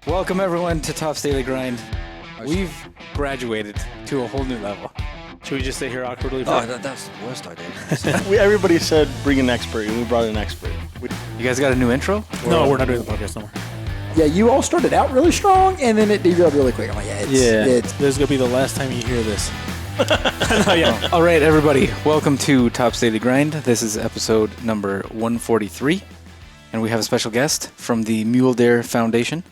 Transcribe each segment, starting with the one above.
Welcome everyone to Top's Daily Grind. We've graduated to a whole new level. Should we just stay here awkwardly? Oh, that's the worst idea. Everybody said bring an expert, and we brought an expert. You guys got a new intro? No, we're not doing the podcast no more. Yeah, you all started out really strong, and then it derailed really quick. I'm like, This is going to be the last time you hear this. All right, everybody. Welcome to Top's Daily Grind. This is episode number 143, and we have a special guest from the Mule Deer Foundation.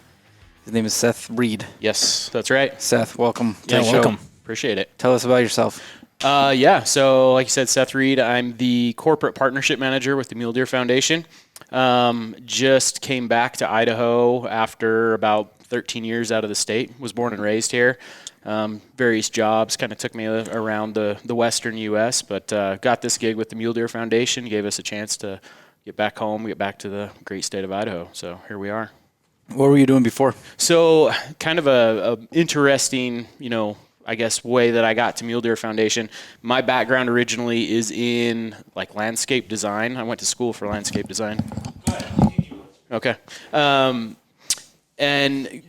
His name is Seth Reed. Yes, that's right. Seth, welcome to the show. Welcome. Appreciate it. Tell us about yourself. So like you said, Seth Reed, I'm the corporate partnership manager with the Mule Deer Foundation. Just came back to Idaho after about 13 years out of the state. Was born and raised here. Various jobs kind of took me around the western U.S., but got this gig with the Mule Deer Foundation, gave us a chance to get back home, get back to the great state of Idaho. So here we are. What were you doing before? So kind of a interesting, I guess, way that I got to Mule Deer Foundation. My background originally is in landscape design. I went to school for landscape design. Okay. And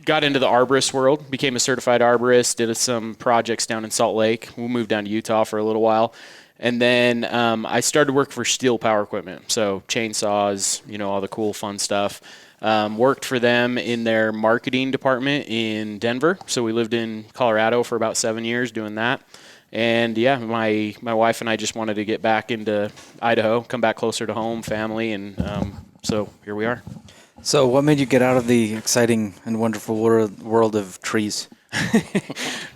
got into the arborist world, became a certified arborist, did some projects down in Salt Lake. We moved down to Utah for a little while. And then I started working for Steel Power Equipment. So chainsaws, all the cool, fun stuff. Worked for them in their marketing department in Denver. So we lived in Colorado for about 7 years doing that. And yeah, my wife and I just wanted to get back into Idaho, come back closer to home, family, and so here we are. So what made you get out of the exciting and wonderful world of trees?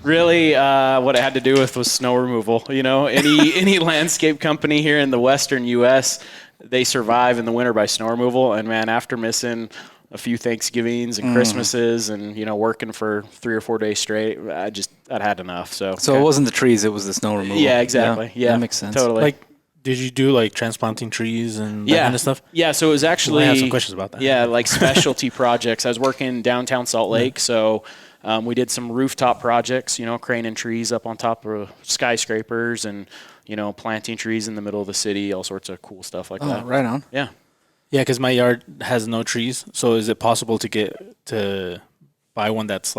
Really, what it had to do with was snow removal. Any landscape company here in the western U.S., they survive in the winter by snow removal. And man, after missing a few Thanksgivings and Christmases and, working for 3 or 4 days straight, I'd had enough. So it wasn't the trees, it was the snow removal. Yeah, exactly. Yeah, that makes sense. Totally. Did you do transplanting trees and that kind of stuff? Yeah, so it was actually... I have some questions about that. Yeah, specialty projects. I was working downtown Salt Lake, so we did some rooftop projects, craning trees up on top of skyscrapers and, planting trees in the middle of the city, all sorts of cool stuff like that. Right on. Yeah. Yeah, because my yard has no trees, so is it possible to buy one that's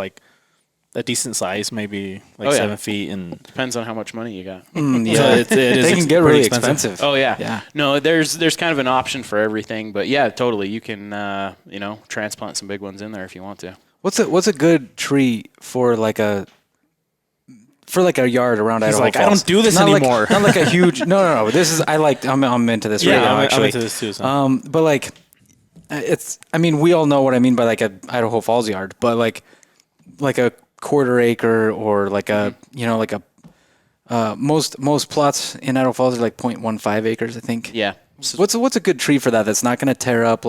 a decent size, maybe 7 feet? And depends on how much money you got. Yeah, they can get really expensive. Oh yeah. Yeah. No, there's kind of an option for everything, but yeah, totally. You can transplant some big ones in there if you want to. What's a good tree for a yard around Idaho Falls? I don't do this anymore. Not like a huge. No. This is I'm into this right now. Actually, I'm into this too. So. But it's. I mean, we all know what I mean by a Idaho Falls yard, but like a quarter acre or most plots in Idaho Falls are 0.15 acres, I think. Yeah. So what's a good tree for that? That's not going to tear up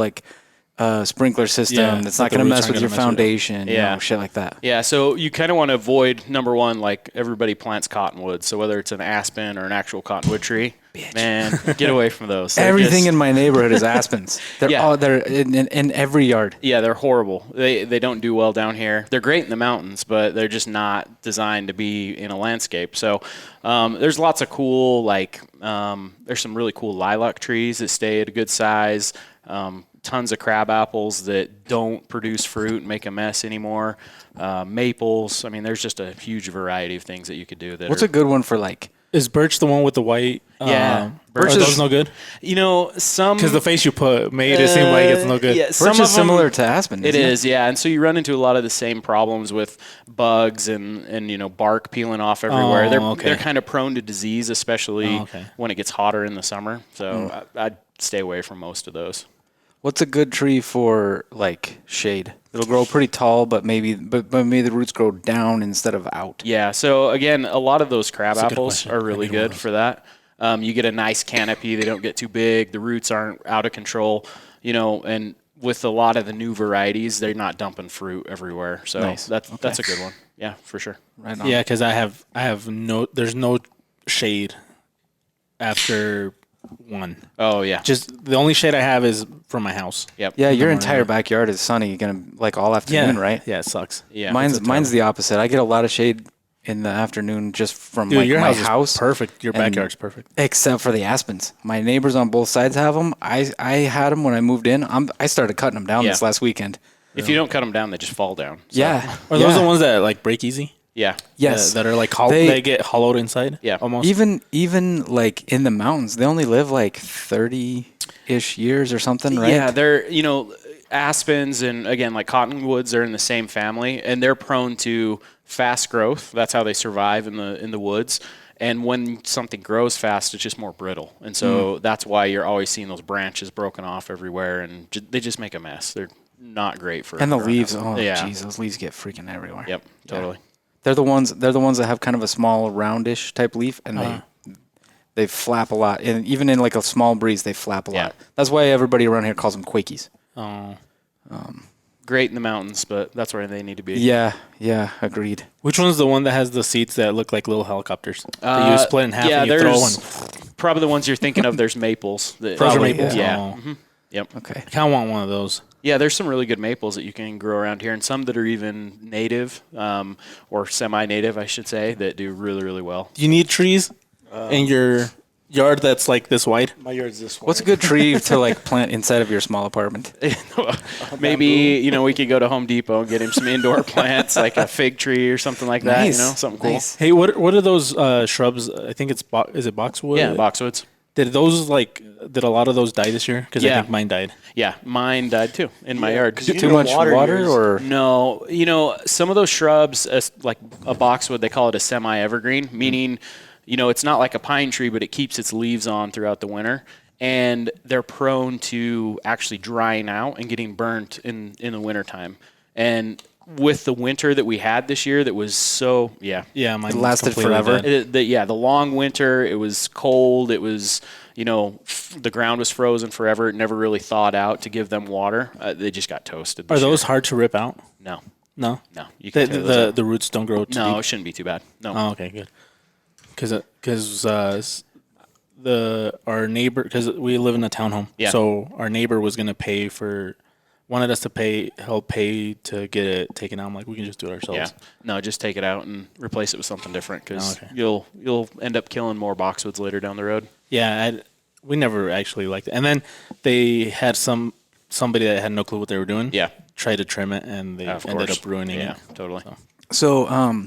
sprinkler system. Yeah, that's not going to mess with your foundation. Shit like that. Yeah. So you kind of want to avoid, number one, everybody plants cottonwood. So whether it's an aspen or an actual cottonwood tree, man, get away from those. Everything in my neighborhood is aspens. They're in every yard. Yeah, they're horrible. They don't do well down here. They're great in the mountains, but they're just not designed to be in a landscape. So there's lots of cool, there's some really cool lilac trees that stay at a good size. Tons of crab apples that don't produce fruit and make a mess anymore. Maples. I mean, there's just a huge variety of things that you could do. What's a good one for Is birch the one with the white? Yeah. Birch is those no good? Some... Because the face you put made it seem like it's no good. Yeah, birch is similar to aspen, It is, yeah. And so you run into a lot of the same problems with bugs and bark peeling off everywhere. They're kind of prone to disease, especially when it gets hotter in the summer. So I'd stay away from most of those. What's a good tree for shade? It'll grow pretty tall, but maybe the roots grow down instead of out. Yeah. So again, a lot of those crab apples are really good for that. You get a nice canopy. They don't get too big. The roots aren't out of control. And with a lot of the new varieties, they're not dumping fruit everywhere. So that's a good one. Yeah, for sure. Right on. Yeah, because there's no shade after one. Oh yeah. Just the only shade I have is from my house. Yep. Yeah, your entire backyard is sunny. You're gonna all afternoon, right? Yeah, it sucks. Yeah. Mine's the opposite. I get a lot of shade in the afternoon just from your my house. Is perfect. Your backyard's perfect. Except for the aspens. My neighbors on both sides have them. I had them when I moved in. I started cutting them down this last weekend. If you don't cut them down, they just fall down. So, Yeah. Are those the ones that like break easy? Yeah. Yes. That are like they get hollowed inside. Yeah. Almost. Even like in the mountains, they only live like 30-ish years or something, right? Yeah, they're aspens and again like cottonwoods are in the same family, and they're prone to fast growth. That's how they survive in the woods. And when something grows fast, it's just more brittle, and so that's why you're always seeing those branches broken off everywhere, and they just make a mess. They're not great for. And the leaves, yeah. Jeez, those leaves get freaking everywhere. Yep, totally. Yeah. They're the ones that have kind of a small roundish type leaf, and they flap a lot. And even in like a small breeze, they flap a lot. That's why everybody around here calls them quakies. Oh. Great in the mountains, but that's where they need to be. Yeah, agreed. Which one's the one that has the seats that look like little helicopters? That you split in half and you throw one. Probably the ones you're thinking of. There's maples. Those are maples? Yeah. Oh. Mm-hmm. Yep. Okay. I kind of want one of those. Yeah, there's some really good maples that you can grow around here, and some that are even native or semi-native, I should say, that do really, really well. Do you need trees in your yard that's like this wide? My yard's this wide. What's a good tree to like plant inside of your small apartment? Maybe we could go to Home Depot and get him some indoor plants, like a fig tree or something like that. Nice. Something cool. Nice. Hey, what are those shrubs? I think it's is it boxwood? Yeah, boxwoods. Did a lot of those die this year? Because I think mine died. Yeah, mine died too in my yard. Too much water or No, some of those shrubs, like a boxwood, they call it a semi-evergreen, meaning, it's not like a pine tree, but it keeps its leaves on throughout the winter. And they're prone to actually drying out and getting burnt in the wintertime. And with the winter that we had this year, that was Mine it lasted forever. The long winter, it was cold, it was, the ground was frozen forever. It never really thawed out to give them water. They just got toasted. Are those hard to rip out? No. No? No. You can tear those out. The roots don't grow too No, deep? it shouldn't be too bad. No. Oh, okay, good. Because our neighbor, because we live in a townhome, so our neighbor was gonna wanted us to help pay to get it taken out. I'm like, we can just do it ourselves. Yeah. No, just take it out and replace it with something different, because you'll end up killing more boxwoods later down the road. Yeah, we never actually liked it. And then they had somebody that had no clue what they were doing. Yeah. Tried to trim it, and they ended up ruining it. Yeah, totally. So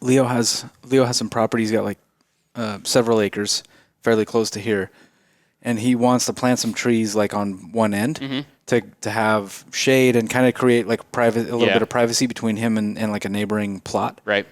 Leo has some property. He's got like several acres, fairly close to here, and he wants to plant some trees like on one end to have shade and kind of create like a little bit of privacy between him and like a neighboring plot. Right.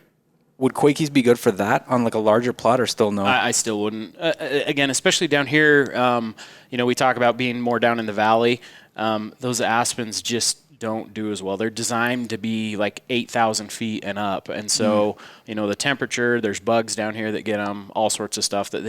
Would quakies be good for that on like a larger plot, or still no? I still wouldn't. Again, especially down here, we talk about being more down in the valley. Those aspens just don't do as well. They're designed to be like 8,000 feet and up. And so, the temperature, there's bugs down here that get them, all sorts of stuff that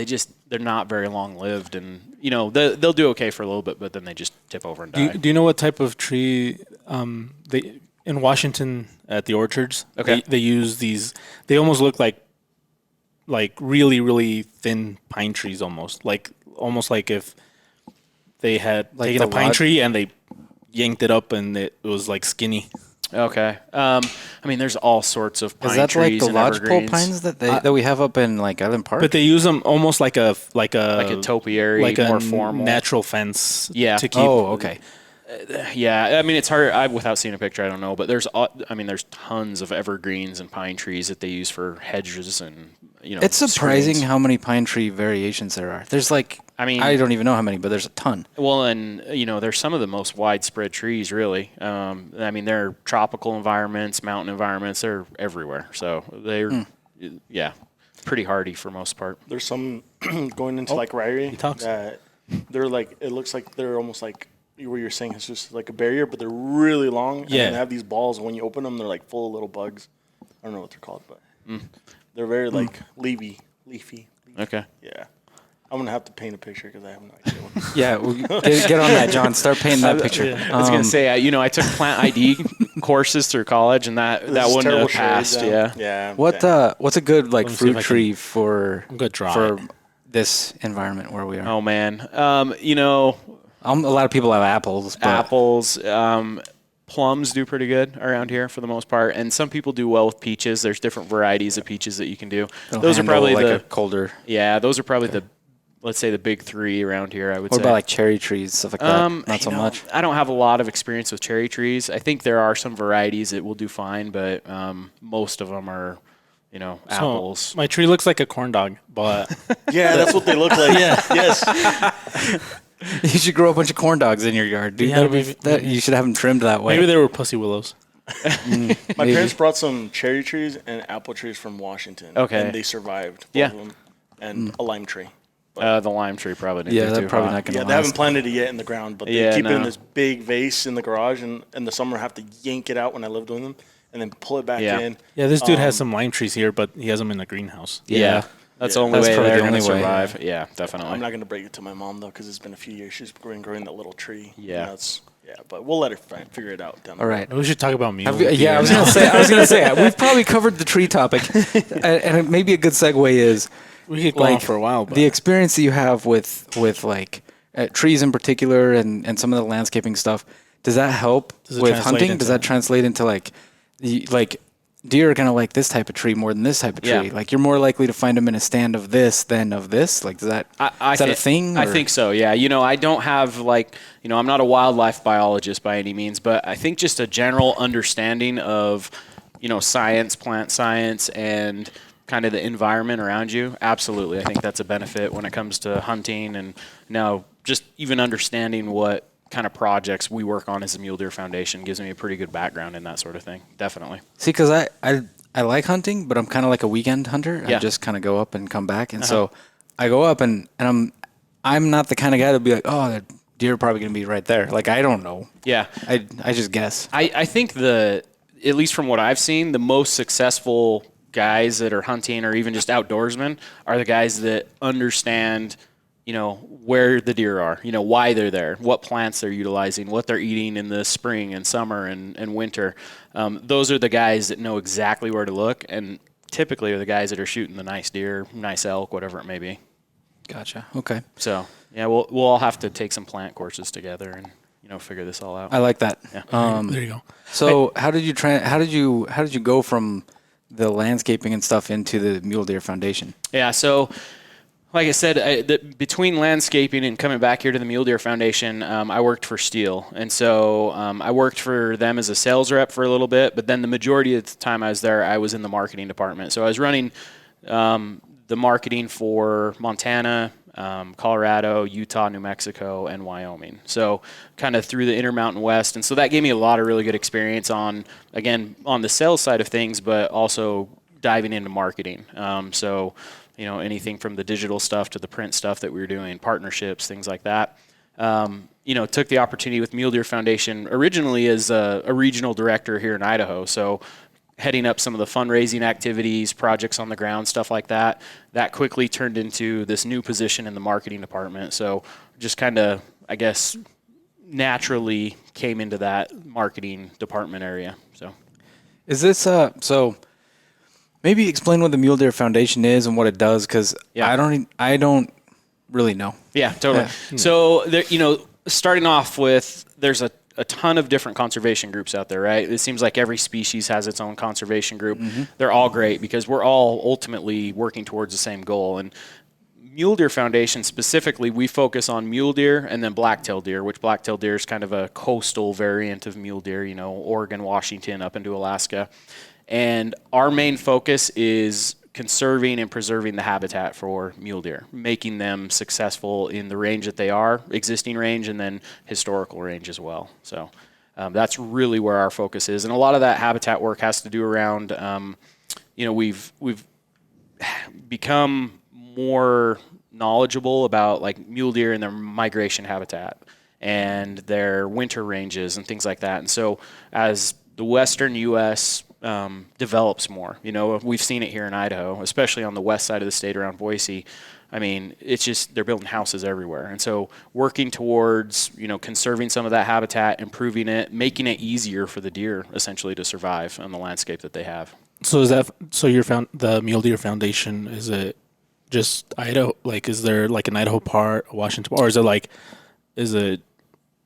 they're not very long lived. And, they'll do okay for a little bit, but then they just tip over and die. Do you know what type of tree in Washington at the orchards? Okay. They use these, they almost look like really, really thin pine trees almost like if they had like taken a pine tree and they yanked it up and it was like skinny. Okay. There's all sorts of pine Is that like trees the and lodgepole evergreens. pines that we have up in like Island Park? But they use them almost like a topiary, like more a formal natural fence. Yeah. To keep. Oh, okay. Yeah, it's hard. Without seeing a picture, I don't know. But there's tons of evergreens and pine trees that they use for hedges and It's surprising screens. how many pine tree variations there are. There's like I don't even know how many, but there's a ton. Well, and they're some of the most widespread trees, really. They're tropical environments, mountain environments. They're everywhere. So they're pretty hardy for most part. There's some going into like Ryrie that they're like, it looks like they're almost like where you're saying it's just like a barrier, but they're really long. Yeah. And they have these balls, and when you open them, they're like full of little bugs. I don't know what they're called, but they're very like leafy. Okay. Yeah. I'm going to have to paint a picture because I have no idea what Yeah, get on that, John. Start painting that picture. I was going to say, I took plant ID courses through college, and that wouldn't have passed. Yeah. What's a good like Let me see if fruit I tree for for this environment where we are? Oh man, A lot of people have apples. But apples, plums do pretty good around here for the most part, and some people do well with peaches. There's different varieties of peaches that you can do. they'll Those are handle, probably like a colder. Yeah, those are probably the let's say the big three around here, I would say. What about like cherry trees, stuff like that? Not so much. I don't have a lot of experience with cherry trees. I think there are some varieties that will do fine, but most of them are, apples. So my tree looks like a corn dog, but yeah, that's what they look like. Yeah. Yes. You should grow a bunch of corn dogs in your yard, dude. Yeah, You should have them trimmed that way. Maybe they were pussy willows. My parents brought some cherry trees and apple trees from Washington. Okay. And they survived, both of them, and a lime tree. The lime tree probably didn't do they're too probably hot. not going to they haven't planted it yet in the ground, but they keep it in this big vase in the garage, and in the summer I have to yank it out when I lived with them, and then pull it back in. Yeah, this dude has some lime trees here, but he has them in the greenhouse. Yeah. That's the only way they're going to survive. Yeah, definitely. I'm not going to break it to my mom, though, because it's been a few years. She's growing that little tree. Yeah. But we'll let her figure it out. All right. We should talk about Mule. I was going to say, we've probably covered the tree topic, and maybe a good segue is we could go on for a while. But the experience that you have with like trees in particular and some of the landscaping stuff. Does that help with hunting? Does that translate into like deer are going to like this type of tree more than this type of tree? Yeah. Like you're more likely to find them in a stand of this than of this? Like is that a thing? I think so, yeah. I don't have I'm not a wildlife biologist by any means, but I think just a general understanding of, science, plant science, and kind of the environment around you. Absolutely. I think that's a benefit when it comes to hunting, and now just even understanding what kind of projects we work on as the Mule Deer Foundation gives me a pretty good background in that sort of thing. Definitely. See, because I like hunting, but I'm kind of like a weekend hunter. Yeah. I just kind of go up and come back, and so I go up and I'm not the kind of guy that'll be like, oh, the deer are probably gonna be right there. Like I don't know. Yeah. I just guess. I think at least from what I've seen, the most successful guys that are hunting or even just outdoorsmen are the guys that understand where the deer are, why they're there, what plants they're utilizing, what they're eating in the spring and summer and winter. Those are the guys that know exactly where to look, and typically are the guys that are shooting the nice deer, nice elk, whatever it may be. Gotcha. Okay. So, yeah, we'll all have to take some plant courses together and, figure this all out. I like that. Yeah. There you go. So how did you go from the landscaping and stuff into the Mule Deer Foundation? Yeah, so like I said, between landscaping and coming back here to the Mule Deer Foundation, I worked for Steel. And so I worked for them as a sales rep for a little bit, but then the majority of the time I was there, I was in the marketing department. So I was running the marketing for Montana, Colorado, Utah, New Mexico, and Wyoming. So kind of through the Intermountain West. And so that gave me a lot of really good experience on the sales side of things, but also diving into marketing. So anything from the digital stuff to the print stuff that we were doing, partnerships, things like that. Took the opportunity with Mule Deer Foundation originally as a regional director here in Idaho. So heading up some of the fundraising activities, projects on the ground, stuff like that. That quickly turned into this new position in the marketing department. So just kind of, I guess, naturally came into that marketing department area. So is this so? Maybe explain what the Mule Deer Foundation is and what it does, because I don't really know. Yeah, totally. Yeah. So there, starting off with, there's a ton of different conservation groups out there, right? It seems like every species has its own conservation group. Mm-hmm. They're all great because we're all ultimately working towards the same goal. And Mule Deer Foundation specifically, we focus on mule deer and then black-tailed deer, which black-tailed deer is kind of a coastal variant of mule deer, Oregon, Washington, up into Alaska. And our main focus is conserving and preserving the habitat for mule deer, making them successful in the range that they are, existing range, and then historical range as well. So that's really where our focus is. And a lot of that habitat work has to do around, we've become more knowledgeable about like mule deer and their migration habitat and their winter ranges and things like that. And so as the western U.S. Develops more. We've seen it here in Idaho, especially on the west side of the state around Boise. I mean, it's just they're building houses everywhere. And so working towards, conserving some of that habitat, improving it, making it easier for the deer essentially to survive on the landscape that they have. So the Mule Deer Foundation, is it just Idaho? Like, is there like an Idaho part, a Washington part, or is it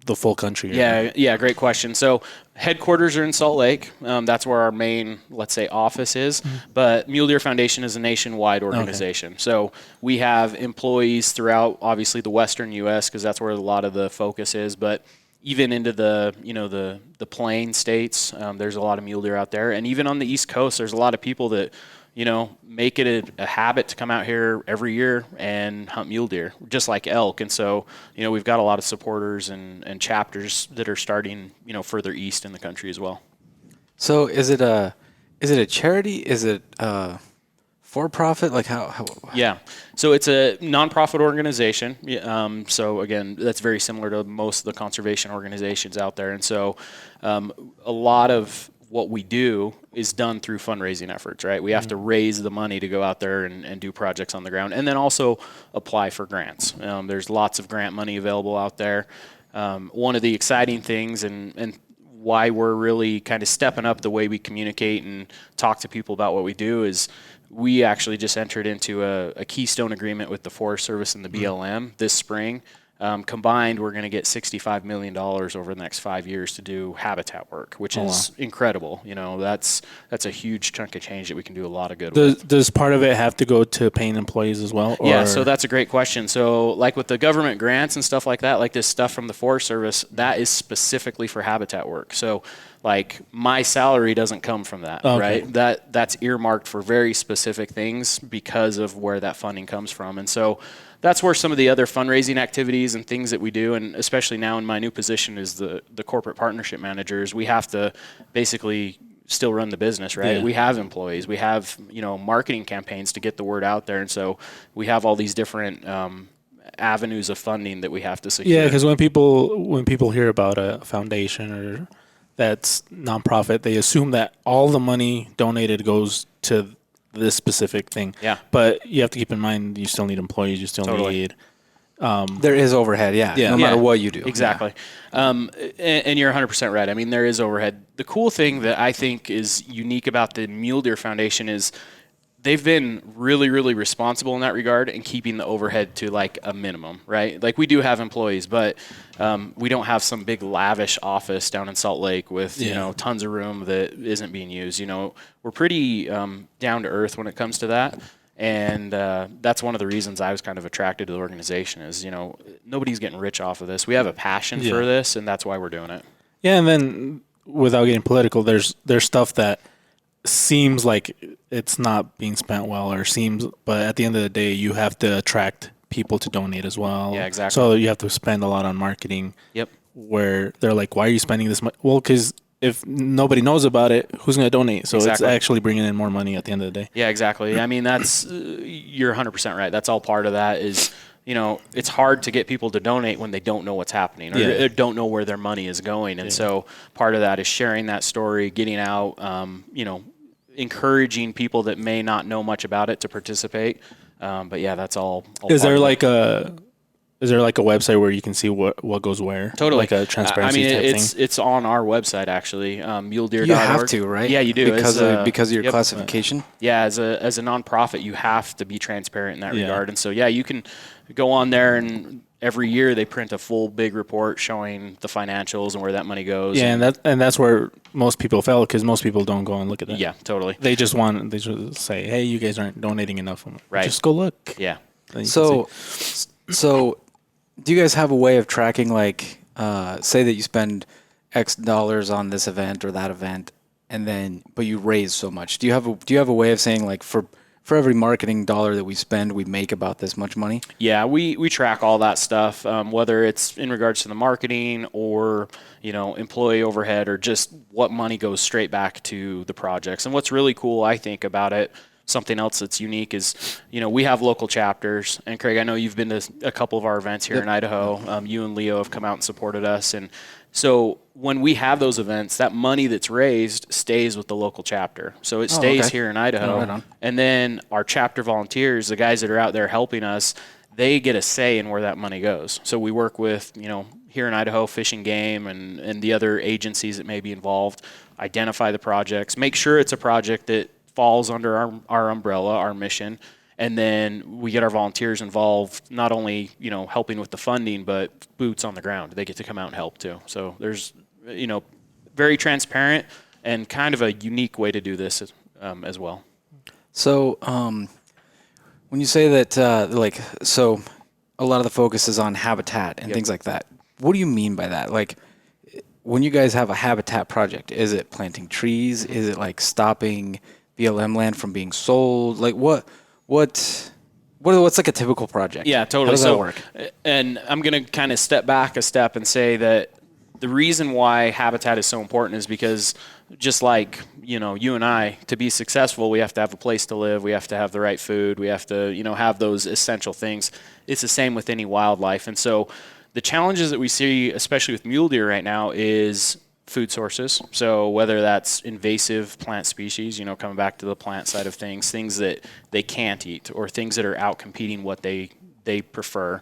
the full country? Yeah, great question. So headquarters are in Salt Lake. That's where our main, let's say, office is. But Mule Deer Foundation is a nationwide organization. Okay. So we have employees throughout, obviously, the western U.S. because that's where a lot of the focus is. But even into the plain states, there's a lot of mule deer out there. And even on the East Coast, there's a lot of people that make it a habit to come out here every year and hunt mule deer, just like elk. And so, we've got a lot of supporters and chapters that are starting, further east in the country as well. So is it a charity? Is it for profit? Like how? Yeah. So it's a nonprofit organization. So again, that's very similar to most of the conservation organizations out there. And so a lot of what we do is done through fundraising efforts, right? We have to raise the money to go out there and do projects on the ground, and then also apply for grants. There's lots of grant money available out there. One of the exciting things and why we're really kind of stepping up the way we communicate and talk to people about what we do is we actually just entered into a keystone agreement with the Forest Service and the BLM this spring. Combined, we're going to get $65 million over the next 5 years to do habitat work, which is incredible. That's a huge chunk of change that we can do a lot of good with. Does part of it have to go to paying employees as well? Yeah, so that's a great question. So like with the government grants and stuff like that, like this stuff from the Forest Service, that is specifically for habitat work. So like my salary doesn't come from that, right? That's earmarked for very specific things because of where that funding comes from. And so that's where some of the other fundraising activities and things that we do, and especially now in my new position as the corporate partnership managers, we have to basically still run the business, right? Yeah. We have employees, we have marketing campaigns to get the word out there, and so we have all these different avenues of funding that we have to secure. Yeah, because when people hear about a foundation or that's nonprofit, they assume that all the money donated goes to this specific thing. Yeah. But you have to keep in mind you still need employees, you still need there is overhead, no matter what you do. Exactly. Yeah. And you're 100% right. I mean, there is overhead. The cool thing that I think is unique about the Mule Deer Foundation is they've been really, really responsible in that regard and keeping the overhead to like a minimum, right? Like we do have employees, but we don't have some big lavish office down in Salt Lake with, tons of room that isn't being used. We're pretty down to earth when it comes to that. And that's one of the reasons I was kind of attracted to the organization is, nobody's getting rich off of this. We have a passion for this, and that's why we're doing it. Yeah, and then without getting political, there's stuff that seems like it's not being spent well but at the end of the day, you have to attract people to donate as well. Yeah, exactly. So you have to spend a lot on marketing. Yep. Where they're like, why are you spending this much? Well, because if nobody knows about it, who's going to donate? So It's actually bringing in more money at the end of the day. Yeah, exactly. I mean, that's you're 100% right. That's all part of that is, it's hard to get people to donate when they don't know what's happening or don't know where their money is going. And so part of that is sharing that story, getting out, encouraging people that may not know much about it to participate. But yeah, that's all is there like a website where you can see what goes where? Totally. Like a transparency type thing? It's on our website actually, muledeer.org. You have to, right? Yeah, you do. Because of your classification? Yeah, as a nonprofit, you have to be transparent in that regard. And so, you can go on there and every year they print a full big report showing the financials and where that money goes. Yeah, and that's where most people fail because most people don't go and look at that. Yeah, totally. They just say, hey, you guys aren't donating enough. Right. Just go look. Yeah. So do you guys have a way of tracking, like, say that you spend X dollars on this event or that event, but you raise so much? Do you have a way of saying, like, for every marketing dollar that we spend, we make about this much money? Yeah, we track all that stuff, whether it's in regards to the marketing or, employee overhead or just what money goes straight back to the projects. And what's really cool, I think, about it, something else that's unique is, we have local chapters. And Craig, I know you've been to a couple of our events here in Idaho. You and Leo have come out and supported us. And so when we have those events, that money that's raised stays with the local chapter. So it stays here in Idaho. Right on. And then our chapter volunteers, the guys that are out there helping us, they get a say in where that money goes. So we work with, here in Idaho, Fish and Game and the other agencies that may be involved, identify the projects, make sure it's a project that falls under our umbrella, our mission, And then we get our volunteers involved, not only, helping with the funding, but boots on the ground. They get to come out and help too. So there's, very transparent and kind of a unique way to do this as well. So when you say that, so a lot of the focus is on habitat and things like that. What do you mean by that? Like, when you guys have a habitat project, is it planting trees? Is it like stopping BLM land from being sold? Like what's like a typical project? Yeah, totally. How does that work? And I'm going to kind of step back a step and say that the reason why habitat is so important is because just like, you and I, to be successful, we have to have a place to live. We have to have the right food. We have to, have those essential things. It's the same with any wildlife. And so the challenges that we see, especially with mule deer right now, is food sources. So whether that's invasive plant species, coming back to the plant side of things that they can't eat, or things that are out competing what they prefer.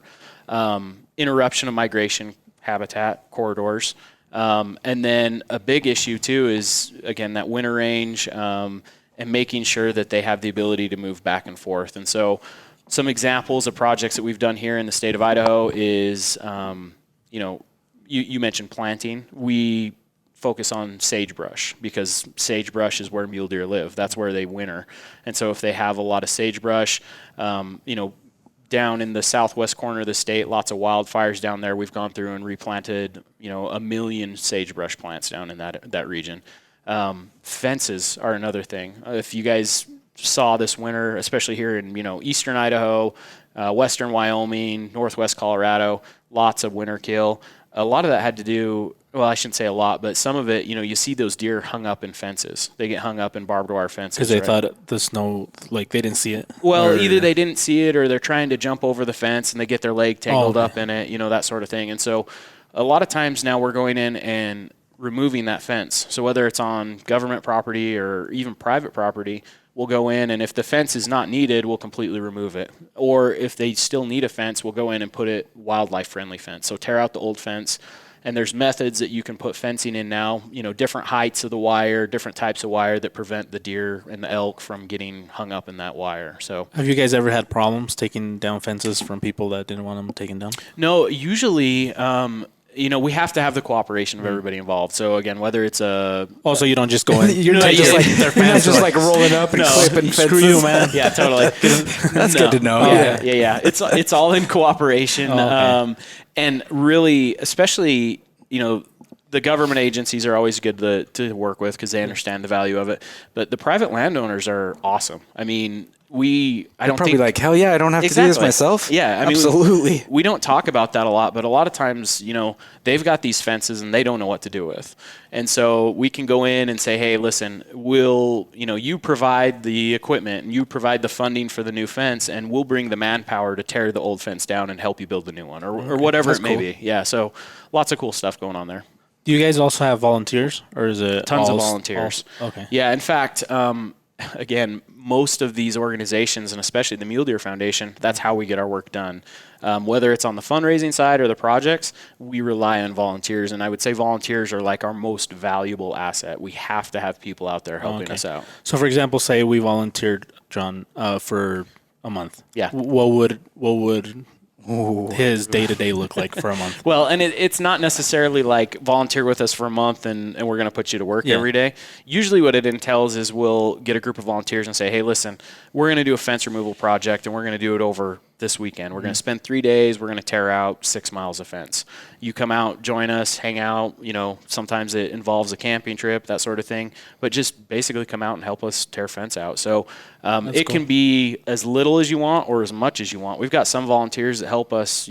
Interruption of migration, habitat, corridors. And then a big issue too is, again, that winter range, and making sure that they have the ability to move back and forth. And so some examples of projects that we've done here in the state of Idaho is, you mentioned planting. We focus on sagebrush because sagebrush is where mule deer live. That's where they winter. And so if they have a lot of sagebrush, down in the southwest corner of the state, lots of wildfires down there. We've gone through and replanted, 1 million sagebrush plants down in that region. Fences are another thing. If you guys saw this winter, especially here in, eastern Idaho, western Wyoming, northwest Colorado, lots of winter kill. A lot of that had to do, well, I shouldn't say a lot, but some of it, you see those deer hung up in fences. They get hung up in barbed wire fences. Because they thought the snow, they didn't see it? Well, either they didn't see it or they're trying to jump over the fence and they get their leg tangled up in it, that sort of thing. And so a lot of times now we're going in and removing that fence. So whether it's on government property or even private property, we'll go in, and if the fence is not needed, we'll completely remove it. Or if they still need a fence, we'll go in and put it wildlife-friendly fence. So tear out the old fence, and there's methods that you can put fencing in now, different heights of the wire, different types of wire that prevent the deer and the elk from getting hung up in that wire. So, have you guys ever had problems taking down fences from people that didn't want them taken down? No, usually we have to have the cooperation of everybody involved. So again, whether it's a also you don't just go in. You're not just like rolling up and clipping fences. Screw you, man. Yeah, totally. That's good to know. Yeah. It's all in cooperation. Okay. And really, especially the government agencies are always good to work with because they understand the value of it. But the private landowners are awesome. I mean, I don't probably think like, hell yeah, I don't have to do this myself. Yeah, I mean, absolutely. We don't talk about that a lot, but a lot of times, they've got these fences and they don't know what to do with. And so we can go in and say, hey, listen, you provide the equipment and you provide the funding for the new fence, and we'll bring the manpower to tear the old fence down and help you build the new one or whatever it may be. Yeah, so lots of cool stuff going on there. Do you guys also have volunteers, or is it tons of volunteers? Okay. Yeah, in fact, again, most of these organizations, and especially the Mule Deer Foundation, that's how we get our work done. Whether it's on the fundraising side or the projects, we rely on volunteers, and I would say volunteers are like our most valuable asset. We have to have people out there helping us out. So, for example, say we volunteered, John, for a month. Yeah. What would his day-to-day look like for a month? Well, and it's not necessarily like volunteer with us for a month and we're going to put you to work every day. Usually what it entails is we'll get a group of volunteers and say, hey, listen, we're going to do a fence removal project and we're going to do it over this weekend. We're going to spend 3 days. We're going to tear out 6 miles of fence. You come out, join us, hang out. Sometimes it involves a camping trip, that sort of thing. But just basically come out and help us tear fence out. So it can be as little as you want or as much as you want. We've got some volunteers that help us,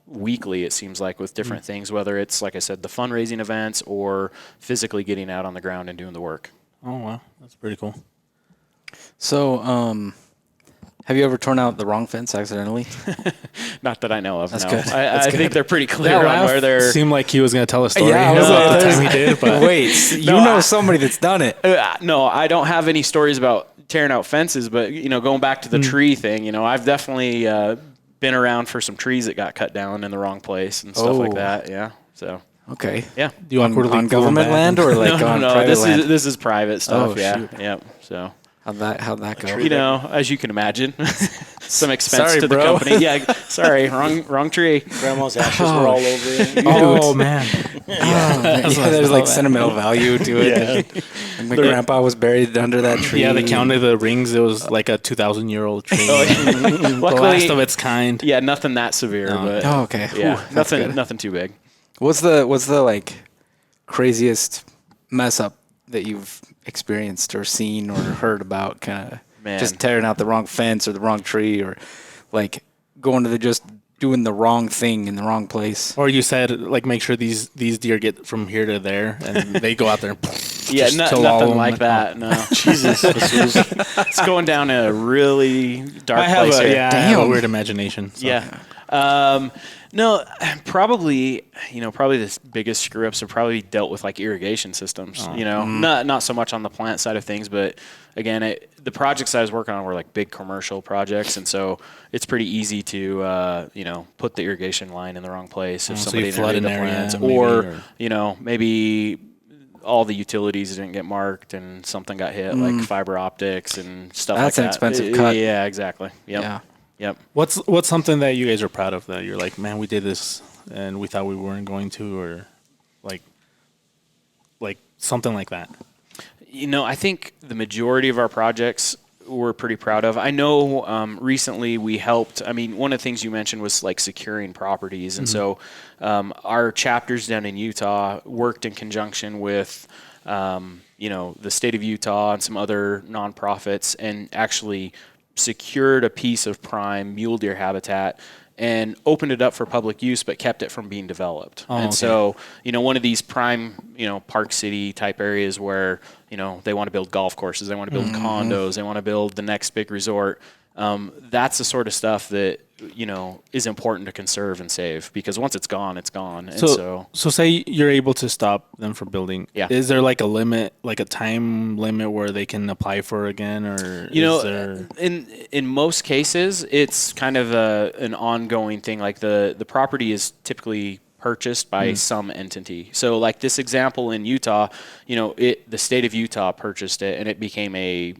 weekly, it seems like, with different things, whether it's, like I said, the fundraising events or physically getting out on the ground and doing the work. Oh, wow. That's pretty cool. So, have you ever torn out the wrong fence accidentally? Not that I know of. That's no. good. I think they're pretty clear on where they're. Seemed like he was going to tell a story. Yeah, about the time he did. But wait, you know somebody that's done it. No, I don't have any stories about tearing out fences, but going back to the tree thing, I've definitely been around for some trees that got cut down in the wrong place and stuff like that. Yeah. So. Okay. Yeah. Do you on government land or like on private land? This is private stuff. Oh, yeah. Shoot. Yep. So. How'd that go? You know, as you can imagine, some expense Sorry, to the bro. company. Yeah, sorry, wrong tree. Grandma's ashes were all over it. Oh man. There's like sentimental value to it. Yeah. And my grandpa was buried under that tree. Yeah, they counted the rings. It was like a 2,000-year-old tree. The last of its kind. Yeah, nothing that severe, but Oh, okay. yeah, Whew, that's good. nothing too big. What's the like craziest mess up that you've experienced or seen or heard about? Kind of just tearing out the wrong fence or the wrong tree, or like going to just doing the wrong thing in the wrong place. Or you said like make sure these deer get from here to there, and they go out there. And Yeah, nothing like that. No, Jesus. it's going down a really dark place here. I have a weird imagination. So. Yeah. No, probably the biggest screw ups are probably dealt with like irrigation systems. Not so much on the plant side of things, but again, the projects I was working on were like big commercial projects, and so it's pretty easy to put the irrigation line in the wrong place if somebody didn't read the plans, or maybe all the utilities didn't get marked and something got hit, like fiber optics and stuff like that. That's an expensive cut. Yeah, exactly. Yep. Yeah. Yep. What's something that you guys are proud of that you're like, man, we did this and we thought we weren't going to, or like something like that? I think the majority of our projects we're pretty proud of. I know recently we helped. I mean, one of the things you mentioned was like securing properties, and so our chapters down in Utah worked in conjunction with the state of Utah and some other nonprofits, and actually secured a piece of prime mule deer habitat and opened it up for public use, but kept it from being developed. So, one of these prime, Park City type areas where, they want to build golf courses, they want to build condos, they want to build the next big resort. That's the sort of stuff that, is important to conserve and save, because once it's gone, it's gone. And so say you're able to stop them from building. Yeah. Is there like a limit, like a time limit where they can apply for again, or is there... in most cases, it's kind of an ongoing thing. Like the property is typically purchased by some entity. So like this example in Utah, the state of Utah purchased it, and it became a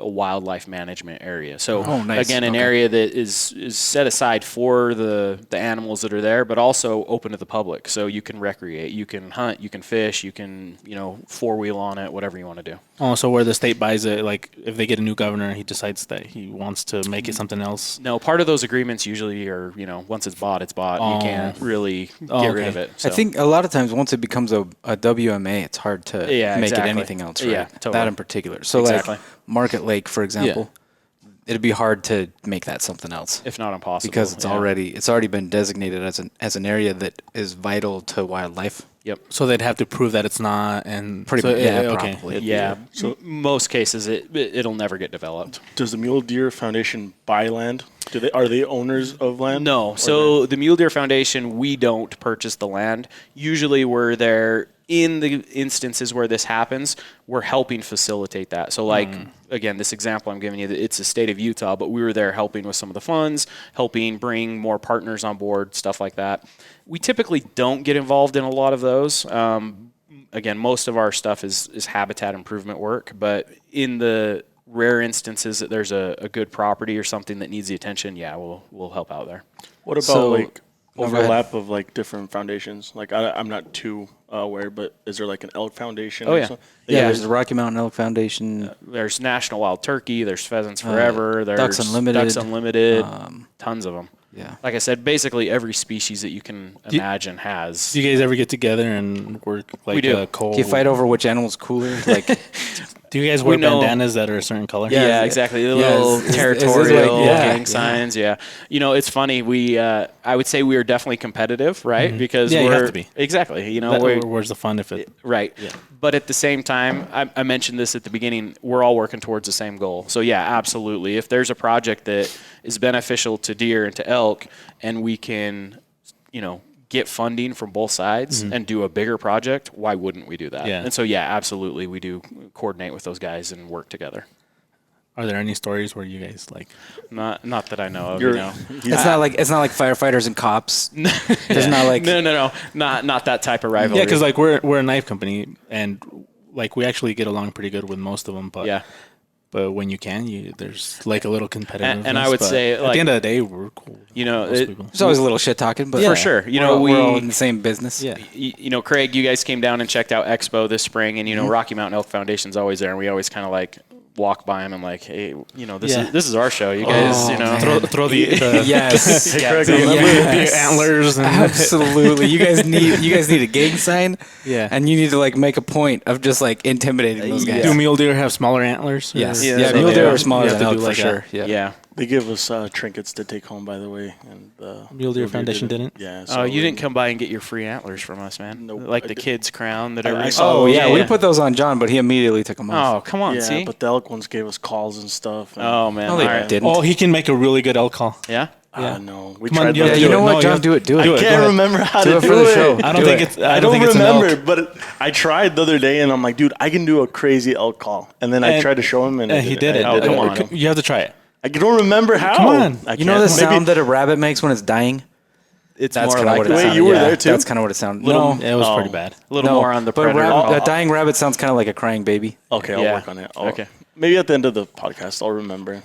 wildlife management area. So again, an area that is set aside for the animals that are there, but also open to the public. So you can recreate, you can hunt, you can fish, you can, four-wheel on it, whatever you want to do. Oh, so where the state buys it, like if they get a new governor, he decides that he wants to make it something else? No, part of those agreements usually are, once it's bought, it's bought. You can't really get rid of it. So. I think a lot of times once it becomes a WMA, it's hard to make it anything else, right? Yeah, totally. That in particular. So like Market Lake, for example, it'd be hard to make that something else, if not impossible, because it's already been designated as an area that is vital to wildlife. Yep. So they'd have to prove that it's not, and probably. So most cases it'll never get developed. Does the Mule Deer Foundation buy land? Are they owners of land? No. So the Mule Deer Foundation, we don't purchase the land. Usually we're there in the instances where this happens, we're helping facilitate that. So like, again, this example I'm giving you, it's the state of Utah, but we were there helping with some of the funds, helping bring more partners on board, stuff like that. We typically don't get involved in a lot of those. Again, most of our stuff is habitat improvement work, but in the rare instances that there's a good property or something that needs the attention, we'll help out there. What about overlap of like different foundations? Like I'm not too aware, but is there like an elk foundation? Oh yeah. There's the Rocky Mountain Elk Foundation. There's National Wild Turkey. There's Pheasants Forever. There's Ducks Unlimited. Tons of them. Yeah. Like I said, basically every species that you can imagine has. Do you guys ever get together and work like we do. a coal? Do you fight over which animal's cooler? Like, do you guys wear bandanas that are a certain color? Yeah, exactly. The little territorial gang signs. Yeah. It's funny. We, I would say we are definitely competitive, right? Mm-hmm. Because you have to be. Exactly. Where's the fun if it? Right. Yeah. But at the same time, I mentioned this at the beginning, we're all working towards the same goal. So yeah, absolutely. If there's a project that is beneficial to deer and to elk, and we can, get funding from both sides and do a bigger project, why wouldn't we do that? Yeah. And so yeah, absolutely, we do coordinate with those guys and work together. Are there any stories where you guys like? Not that I know of. It's not like firefighters and cops. There's not like no, not that type of rivalry. Yeah, because like we're a knife company, and like we actually get along pretty good with most of them. But But when you can, there's like a little competitiveness. And I would say, at the end of the day, we're cool. There's always a little shit talking, but for sure. We're all in the same business. Yeah. Craig, you guys came down and checked out Expo this spring, and Rocky Mountain Elk Foundation's always there, and we always kind of like walk by him and like, hey, this is our show. You guys, throw the yes, the antlers. And absolutely. You guys need a gang sign. Yeah, and you need to like make a point of just like intimidating those guys. Do mule deer have smaller antlers? Yes, mule deer are smaller than elk for sure. Yeah. They give us trinkets to take home, by the way. And the Mule Deer Foundation didn't? Yeah. So you didn't come by and get your free antlers from us, man. Nope, like the kid's crown that everybody saw. Oh, yeah. We put those on John, but he immediately took them off. Oh, come on, see? But the elk ones gave us calls and stuff. And oh, man. No, they didn't. Oh, he can make a really good elk call. Yeah? No. We Come on, tried you know what, John? Do it. I can't remember how to do it. For the show. I don't think it's I don't remember, but I tried the other day, and I'm like, dude, I can do a crazy elk call. And then I tried to show him, and he did it. Oh, come on. You have to try it. I don't remember how. Come on. You know the sound that a rabbit makes when it's dying? That's more like what it sounded. You were there too? That's kind of what it sounded. It was pretty bad. A little more on the predator. A dying rabbit sounds kind of like a crying baby. Okay, I'll work on it. Okay. Maybe at the end of the podcast, I'll remember.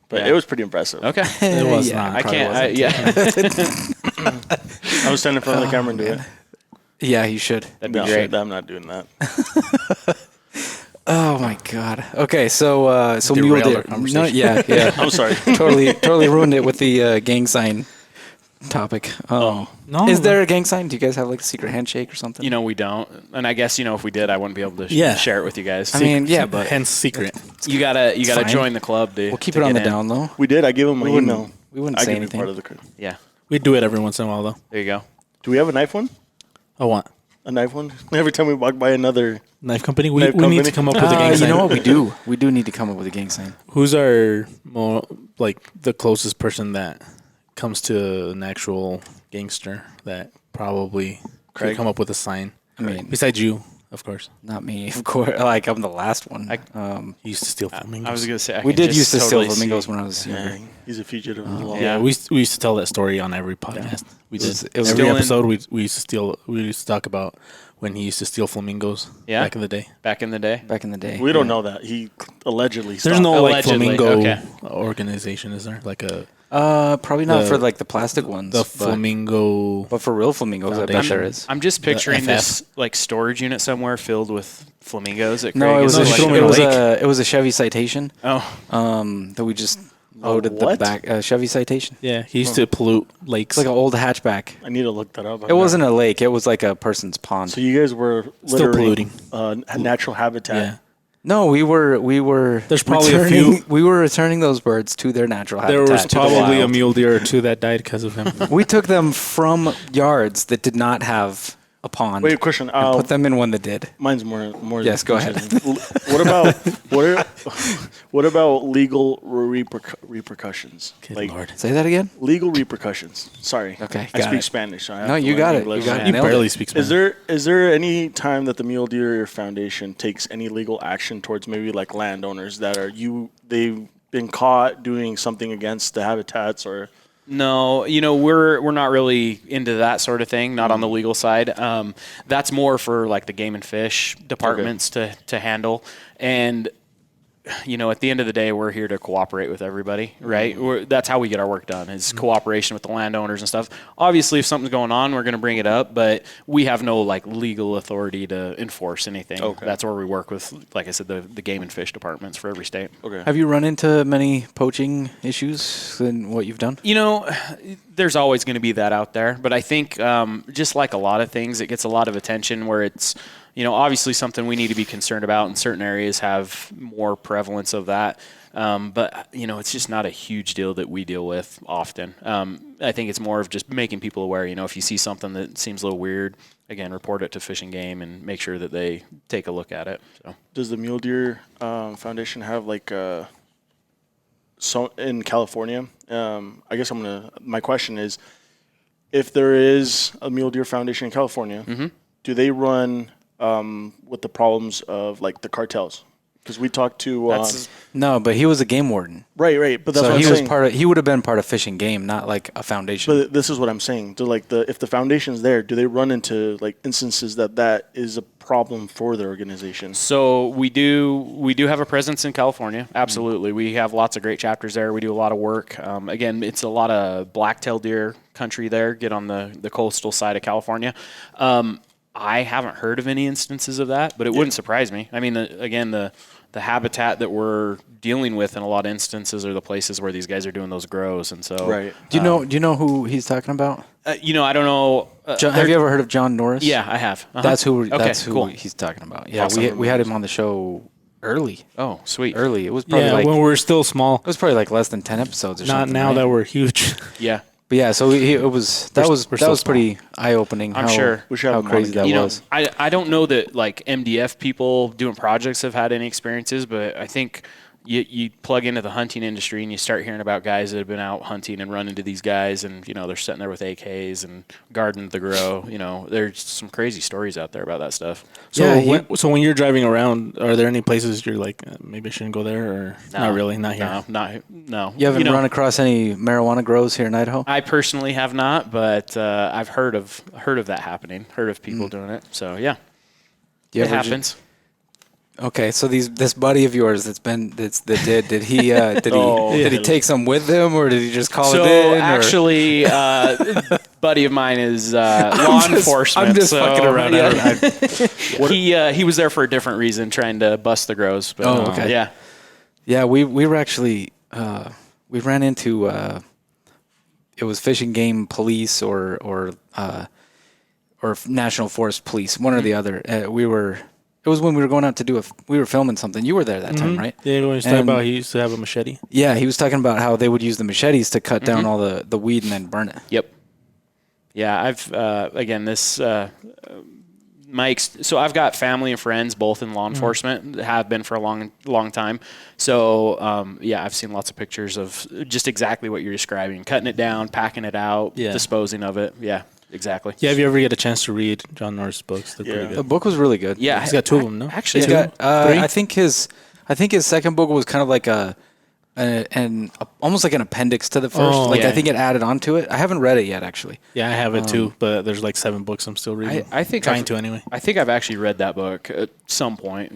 But it was pretty impressive. Okay. It was not. I can't. I was standing in front of the camera and do it. Yeah, you should. That'd be great. I'm not doing that. Oh my god. Okay, so mule deer. No, yeah. I'm sorry. totally ruined it with the gang sign topic. No. Is there a gang sign? Do you guys have like a secret handshake or something? We don't. And I guess if we did, I wouldn't be able to share it with you guys. But hence secret. You gotta fine. join the club. We'll keep it on the down low. We did. I gave him my email. We wouldn't say anything. Part of the crew. Yeah. We do it every once in a while though. There you go. Do we have a knife one? Oh, what? A knife one? Every time we walk by another knife company, we need to come up with a gang sign. You know what we do? We do need to come up with a gang sign. Who's our the closest person that comes to an actual gangster that probably could come up with a sign? I mean, besides you, of course. Not me, of course. Like I'm the last one. He used to steal flamingos. I was gonna say we did used to steal flamingos when I was younger. He's a fugitive of the law. Yeah, we used to tell that story on every podcast. We did. It was every episode. We used to steal. We used to talk about when he used to steal flamingos. Yeah? Back in the day. Back in the day. We don't know that. He allegedly. There's no Allegedly, flamingo organization, is there? Like a. Probably not for like the plastic ones. The flamingo. But for real flamingos, I bet there is. I'm just picturing this like storage unit somewhere filled with flamingos. No, it was a it was a Chevy Citation. Oh. That we just loaded the back Chevy Citation. Yeah, he used to pollute lakes. It's like an old hatchback. I need to look that up. It wasn't a lake. It was like a person's pond. So you guys were still polluting natural habitat. Yeah. No, we were. There's probably a few. We were returning those birds to their natural habitat. There was probably a mule deer or two that died because of him. We took them from yards that did not have a pond. Wait, question. And put them in one that did. Mine's more. Yes, go ahead. What about legal repercussions? Good Lord. Say that again. Legal repercussions. Sorry. Okay. I speak Spanish. So I have No, to you learn got it. English. You got it. You Nailed barely it. speak Spanish. Is there any time that the Mule Deer Foundation takes any legal action towards maybe like landowners that they've been caught doing something against the habitats or? No, we're not really into that sort of thing, not on the legal side. That's more for like the game and fish departments to handle. And, at the end of the day, we're here to cooperate with everybody, right? That's how we get our work done is cooperation with the landowners and stuff. Obviously, if something's going on, we're going to bring it up, but we have no like legal authority to enforce anything. Okay. That's where we work with, like I said, the game and fish departments for every state. Okay. Have you run into many poaching issues in what you've done? There's always going to be that out there, but I think just like a lot of things, it gets a lot of attention where it's, obviously something we need to be concerned about, and certain areas have more prevalence of that. But it's just not a huge deal that we deal with often. I think it's more of just making people aware, if you see something that seems a little weird, again, report it to Fish and Game and make sure that they take a look at it. So. Does the Mule Deer Foundation have like so in California? I guess my question is, if there is a Mule Deer Foundation in California, do they run with the problems of like the cartels? Because we talked to No, but he was a game warden. right. But that's So what he I'm was saying. he would have been part of Fish and Game, not like a foundation. But this is what I'm saying. Do if the foundation's there, do they run into like instances that is a problem for their organization? So we do have a presence in California. Absolutely, we have lots of great chapters there. We do a lot of work. Again, it's a lot of black-tailed deer country there. Get on the coastal side of California. I haven't heard of any instances of that, but it wouldn't surprise me. I mean, the habitat that we're dealing with in a lot of instances are the places where these guys are doing those grows, and so Right. Do you know who he's talking about? I don't know. Have you ever heard of John Norris? Yeah, I have. Uh-huh. That's who cool. he's talking about. Yeah, Awesome. we had him on the show early. Oh, sweet. Early. It was probably when we're still small. it was probably like less than 10 episodes or Not something. now right? that we're huge. Yeah. But yeah, so that was we're still pretty eye opening. I'm sure. We should have how him on crazy again. that You know, was. I don't know that like MDF people doing projects have had any experiences, but I think you plug into the hunting industry and you start hearing about guys that have been out hunting and run into these guys, and they're sitting there with AKs and guarding the grow. There's some crazy stories out there about that stuff. So Yeah, when you're driving around, are there any places you're like, maybe I shouldn't go there, or not really, not here? No. You haven't run across any marijuana grows here in Idaho? I personally have not, but I've heard of that happening. Heard of people doing it. So yeah, You it ever happens. Okay, so this buddy of yours did he take some with him, or did he just call it in? So or- actually, buddy of mine is law enforcement. I'm just so, fucking around. Yeah. He was there for a different reason, trying to bust the grows. But, Oh, okay. Yeah. Yeah, we were actually we ran into it was Fish and Game Police or National Forest Police, one or the other. It was when we were going out to we were filming something. You were there that time, right? Yeah, when he's talking about he used to have a machete. Yeah, he was talking about how they would use the machetes to cut down all the weed and then burn it. Yep. Yeah, I've again so I've got family and friends both in law enforcement, have been for a long time. So I've seen lots of pictures of just exactly what you're describing: cutting it down, packing it out, disposing of it. Yeah, exactly. Yeah, have you ever get a chance to read John Norris' books? They're pretty The good. book was really good. Yeah, He's got two of them, no? Actually, He's got, Three? I think his second book was kind of like almost like an appendix to the first. Oh, I yeah. think it added on to it. I haven't read it yet, actually. Yeah, I have it too, but there's like 7 books I'm still reading. I think trying to anyway. I think I've actually read that book at some point.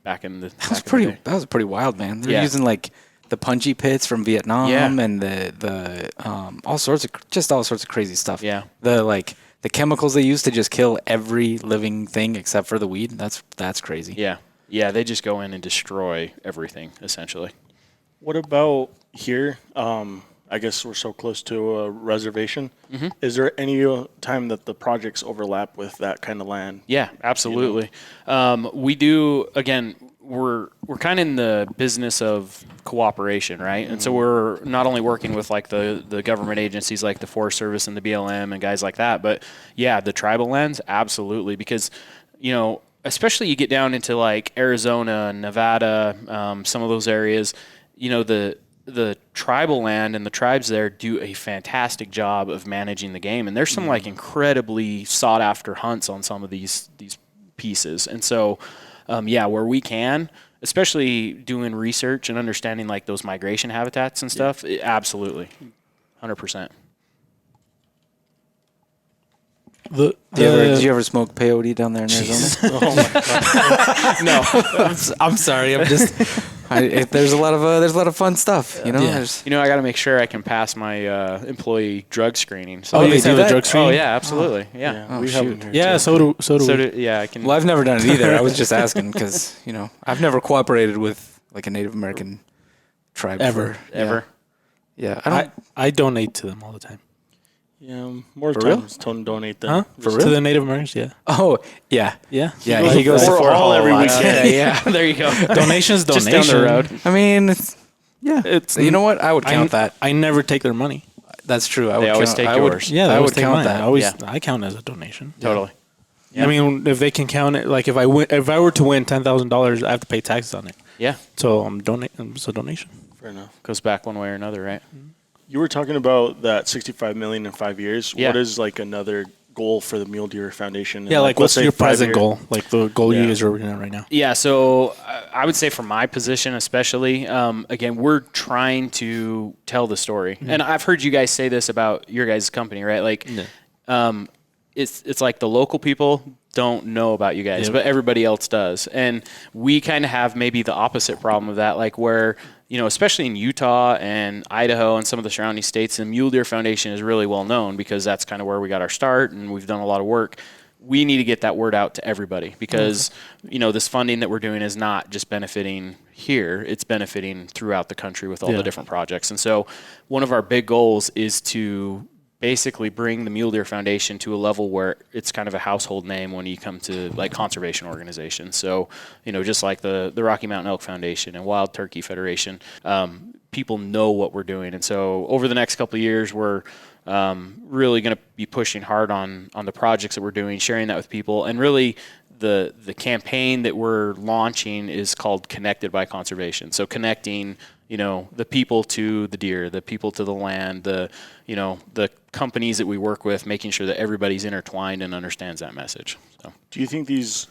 Back in the That was pretty wild, man. They're using like the punchy pits from Vietnam and the all sorts of crazy stuff. Yeah. The chemicals they use to just kill every living thing except for the weed. That's crazy. Yeah, they just go in and destroy everything essentially. What about here? I guess we're so close to a reservation. Mm-hmm. Is there any time that the projects overlap with that kind of land? Yeah, absolutely. We do. Again, we're kind of in the business of cooperation, right? And so we're not only working with like the government agencies like the Forest Service and the BLM and guys like that, but yeah, the tribal lands, absolutely, because especially you get down into like Arizona, Nevada, some of those areas. The tribal land and the tribes there do a fantastic job of managing the game, and there's some like incredibly sought after hunts on some of these pieces. And so, where we can, especially doing research and understanding like those migration habitats and stuff, absolutely, 100%. Did you ever smoke peyote down there in Arizona? Oh my God. No, I'm sorry. I'm just. There's a lot of fun stuff. I got to make sure I can pass my employee drug screening. So Oh, you they guys do have that? a drug screen? Oh yeah, absolutely. Yeah. Oh, we have shoot. them here Yeah, too. so do we. I can. Well, I've never done it either. I was just asking because I've never cooperated with like a Native American tribe Ever. Ever. Yeah, I donate to them all the time. Yeah, more For real? times to donate them. Huh? For To real? the Native Americans, yeah. Oh, yeah. Yeah. Yeah, he goes for to Fort all Hall every a lot. weekend. Yeah. There you go. Donations, Just donation. down the road. I mean, you know what? I would count that. I never take their money. That's true. They always take yours. Yeah, they I always would take count mine. that. I count it as a donation. Totally. I mean, if they can count it, like if I were to win $10,000, I have to pay taxes on it. Yeah. So it's a donation. Fair enough. Goes back one way or another, right? You were talking about that $65 million in 5 years. Yeah. What is like another goal for the Mule Deer Foundation? Yeah, in, like let's what's say your 5 present years? goal? Like the goal you Yeah. guys are working on right now? Yeah, so I would say from my position especially, again, we're trying to tell the story. And I've heard you guys say this about your guys' company, right? Like, it's like the local people don't know about you guys, but everybody else does. And we kind of have maybe the opposite problem of that, like where, especially in Utah and Idaho and some of the surrounding states, the Mule Deer Foundation is really well known because that's kind of where we got our start and we've done a lot of work. We need to get that word out to everybody because, this funding that we're doing is not just benefiting here, it's benefiting throughout the country with all the different projects. And so one of our big goals is to basically bring the Mule Deer Foundation to a level where it's kind of a household name when you come to like conservation organizations. So, just like the Rocky Mountain Elk Foundation and Wild Turkey Federation, people know what we're doing. And so over the next couple of years, we're really going to be pushing hard on the projects that we're doing, sharing that with people, and really the campaign that we're launching is called Connected by Conservation. So connecting, the people to the deer, the people to the land, the companies that we work with, making sure that everybody's intertwined and understands that message. So, Do you think these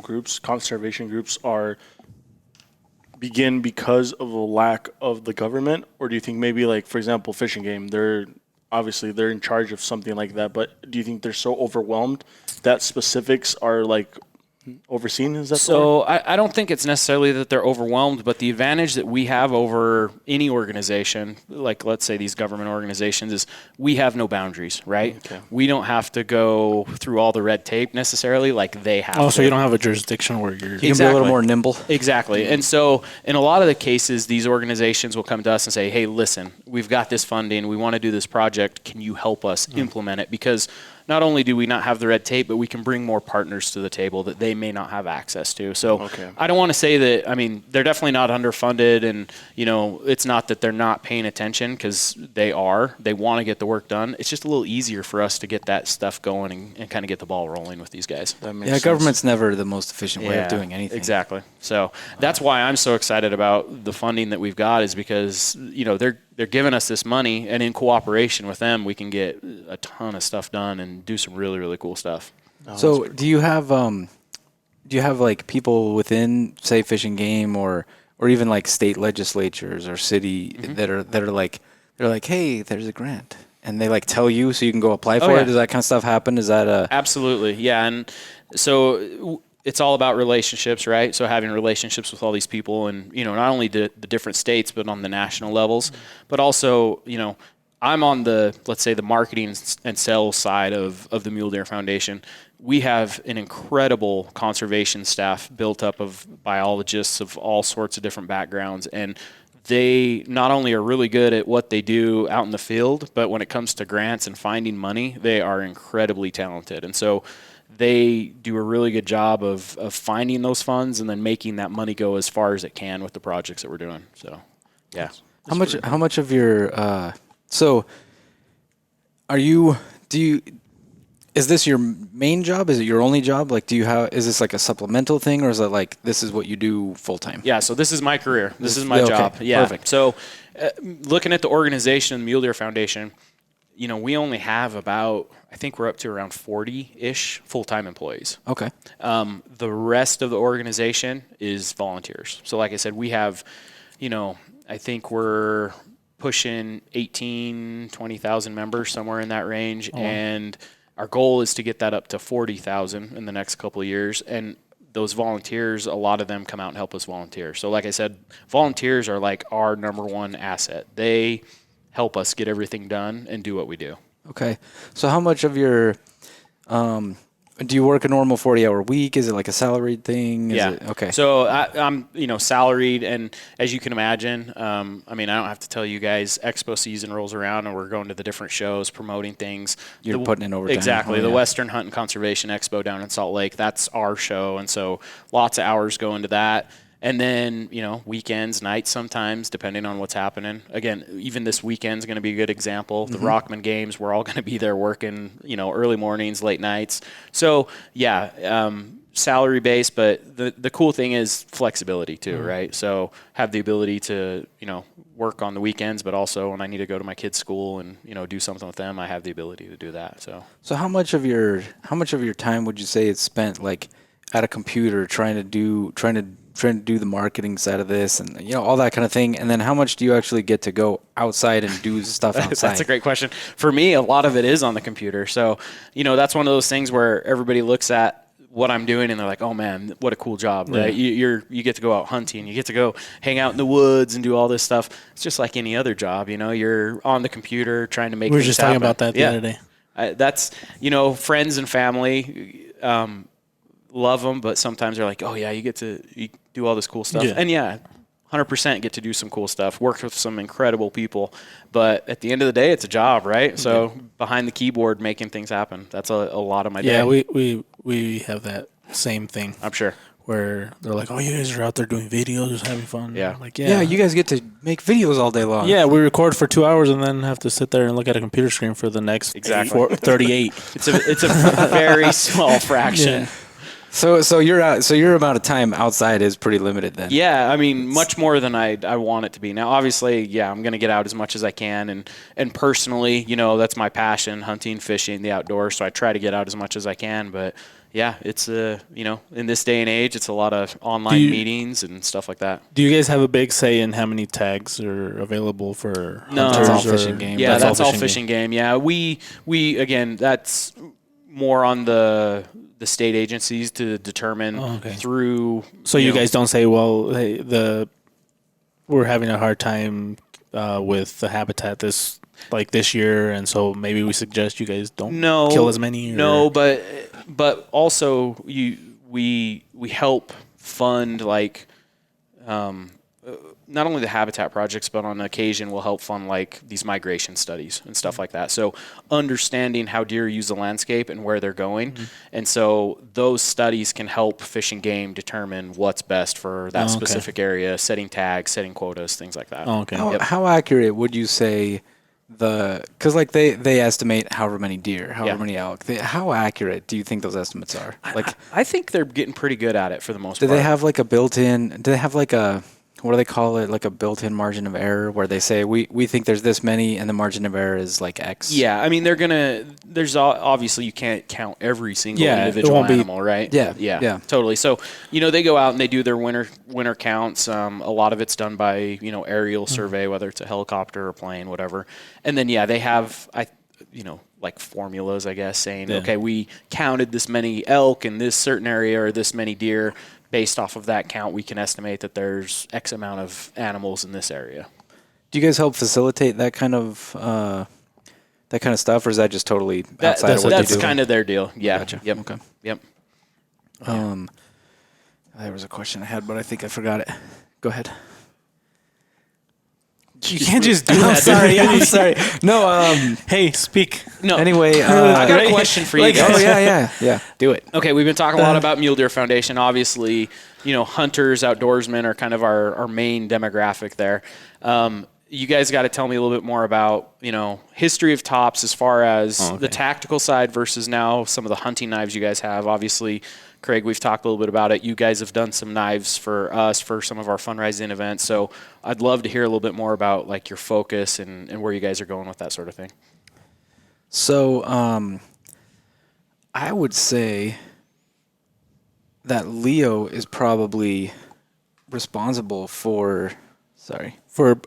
groups, conservation groups, begin because of a lack of the government, or do you think maybe like, for example, Fish and Game, they're in charge of something like that, but do you think they're so overwhelmed that specifics are like overseen? Is that so? I don't think it's necessarily that they're overwhelmed, but the advantage that we have over any organization, like let's say these government organizations, is we have no boundaries, right? Okay. We don't have to go through all the red tape necessarily like they have. Oh, so you don't have a jurisdiction where you're... You can be a little more nimble. Exactly. And so in a lot of the cases, these organizations will come to us and say, hey, listen, we've got this funding. We want to do this project. Can you help us implement it? Because not only do we not have the red tape, but we can bring more partners to the table that they may not have access to. So I don't want to say that, they're definitely not underfunded and, it's not that they're not paying attention because they are. They want to get the work done. It's just a little easier for us to get that stuff going and kind of get the ball rolling with these guys. That makes sense. Government's never the most efficient way of doing anything. Exactly. So that's why I'm so excited about the funding that we've got is because, they're giving us this money, and in cooperation with them, we can get a ton of stuff done and do some really, really cool stuff. So do you have like people within, say, Fish and Game or even like state legislatures or city that are like, they're like, hey, there's a grant, and they like tell you so you can go apply for it? Does that kind of stuff happen? Is that Absolutely, yeah. And so it's all about relationships, right? So having relationships with all these people and, not only the different states, but on the national levels, but also, I'm on let's say the marketing and sales side of the Mule Deer Foundation. We have an incredible conservation staff built up of biologists of all sorts of different backgrounds. And they not only are really good at what they do out in the field, but when it comes to grants and finding money, they are incredibly talented. And so they do a really good job of finding those funds and then making that money go as far as it can with the projects that we're doing. So, yeah. how much of your so is this your main job? Is it your only job? Like, is this like a supplemental thing, or is it like this is what you do full time? Yeah, so this is my career. This is my job. Yeah. Perfect. So looking at the organization, the Mule Deer Foundation, we only have about, I think we're up to around 40-ish full-time employees. Okay. The rest of the organization is volunteers. So like I said, we have, I think we're pushing 20,000 members, somewhere in that range. Oh. And our goal is to get that up to 40,000 in the next couple of years. And those volunteers, a lot of them come out and help us volunteer. So like I said, volunteers are like our number one asset. They help us get everything done and do what we do. Okay. So how much of your do you work a normal 40-hour week? Is it like a salaried thing? Okay. So I'm, salaried, and as you can imagine, I don't have to tell you guys, Expo season rolls around, and we're going to the different shows, promoting things. You're putting in overtime. Exactly. The Western Hunt and Conservation Expo down in Salt Lake, that's our show, and so lots of hours go into that. And then, weekends, nights sometimes, depending on what's happening. Again, even this weekend's going to be a good example. The Rockman games, we're all going to be there working, early mornings, late nights. So, salary based, but the cool thing is flexibility too, right? So have the ability to, work on the weekends, but also when I need to go to my kids' school and, do something with them, I have the ability to do that. So how much of your time would you say is spent like at a computer trying to do the marketing side of this and all that kind of thing, and then how much do you actually get to go outside and do stuff outside? That's a great question. For me, a lot of it is on the computer. So, that's one of those things where everybody looks at what I'm doing and they're like, oh man, what a cool job, right? You get to go out hunting, you get to go hang out in the woods and do all this stuff. It's just like any other job, you're on the computer trying to make We were things just happen. talking about that the other day. That's, friends and family, love them, but sometimes they're like, oh yeah, you do all this cool stuff. Yeah. And 100% get to do some cool stuff, work with some incredible people. But at the end of the day, it's a job, right? So behind the keyboard, making things happen. That's a lot of my day. Yeah, we have that same thing. I'm sure. Where they're like, oh, you guys are out there doing videos, just having fun. Yeah. I'm like, Yeah, you guys get to make videos all day long. Yeah, we record for 2 hours and then have to sit there and look at a computer screen for the next 38. It's a very small fraction. Yeah. So you're out. So your amount of time outside is pretty limited then. Yeah, I mean, much more than I want it to be. Now, obviously, I'm going to get out as much as I can, and personally, that's my passion: hunting, fishing, the outdoors. So I try to get out as much as I can. But it's in this day and age, it's a lot of online meetings and stuff like that. Do you guys have a big say in how many tags are available for? No, that's all fishing game. Yeah, that's all fishing game. Yeah, we again, that's more on the state agencies to determine through. So you guys don't say, well, hey, we're having a hard time with the habitat this year, and so maybe we suggest you guys don't kill as many. No, but also we help fund not only the habitat projects, but on occasion we'll help fund these migration studies and stuff like that. So understanding how deer use the landscape and where they're going. And so those studies can help Fish and Game determine what's best for that specific area, setting tags, setting quotas, things like that. Oh, okay. How accurate would you say because they estimate however many deer, however many elk. How accurate do you think those estimates are? I think they're getting pretty good at it for the most part. Do they have a built-in, do they have what do they call it? Like a built-in margin of error where they say, we think there's this many and the margin of error is X. Yeah. I mean, there's obviously you can't count every single individual animal, right? Yeah. Totally. So, they go out and they do their winter counts. A lot of it's done by, aerial survey, whether it's a helicopter or plane, whatever. And then, they have, formulas, I guess, saying, okay, we counted this many elk in this certain area or this many deer. Based off of that count, we can estimate that there's X amount of animals in this area. Do you guys help facilitate that kind of stuff, or is that just totally outside of what they do? That's kind of their deal. Yeah. Gotcha. Yep. Okay. Yep. There was a question I had, but I think I forgot it. Go ahead. You can't just do that. I'm sorry. No. Hey, speak. No. Anyway, I got a question for you guys. Oh yeah. Do it. Okay, we've been talking a lot about Mule Deer Foundation. Obviously, hunters, outdoorsmen are kind of our main demographic there. You guys got to tell me a little bit more about, history of tops as far as the tactical side versus now some of the hunting knives you guys have. Obviously, Craig, we've talked a little bit about it. You guys have done some knives for us for some of our fundraising events. So I'd love to hear a little bit more about your focus and where you guys are going with that sort of thing. So I would say that Leo is probably responsible for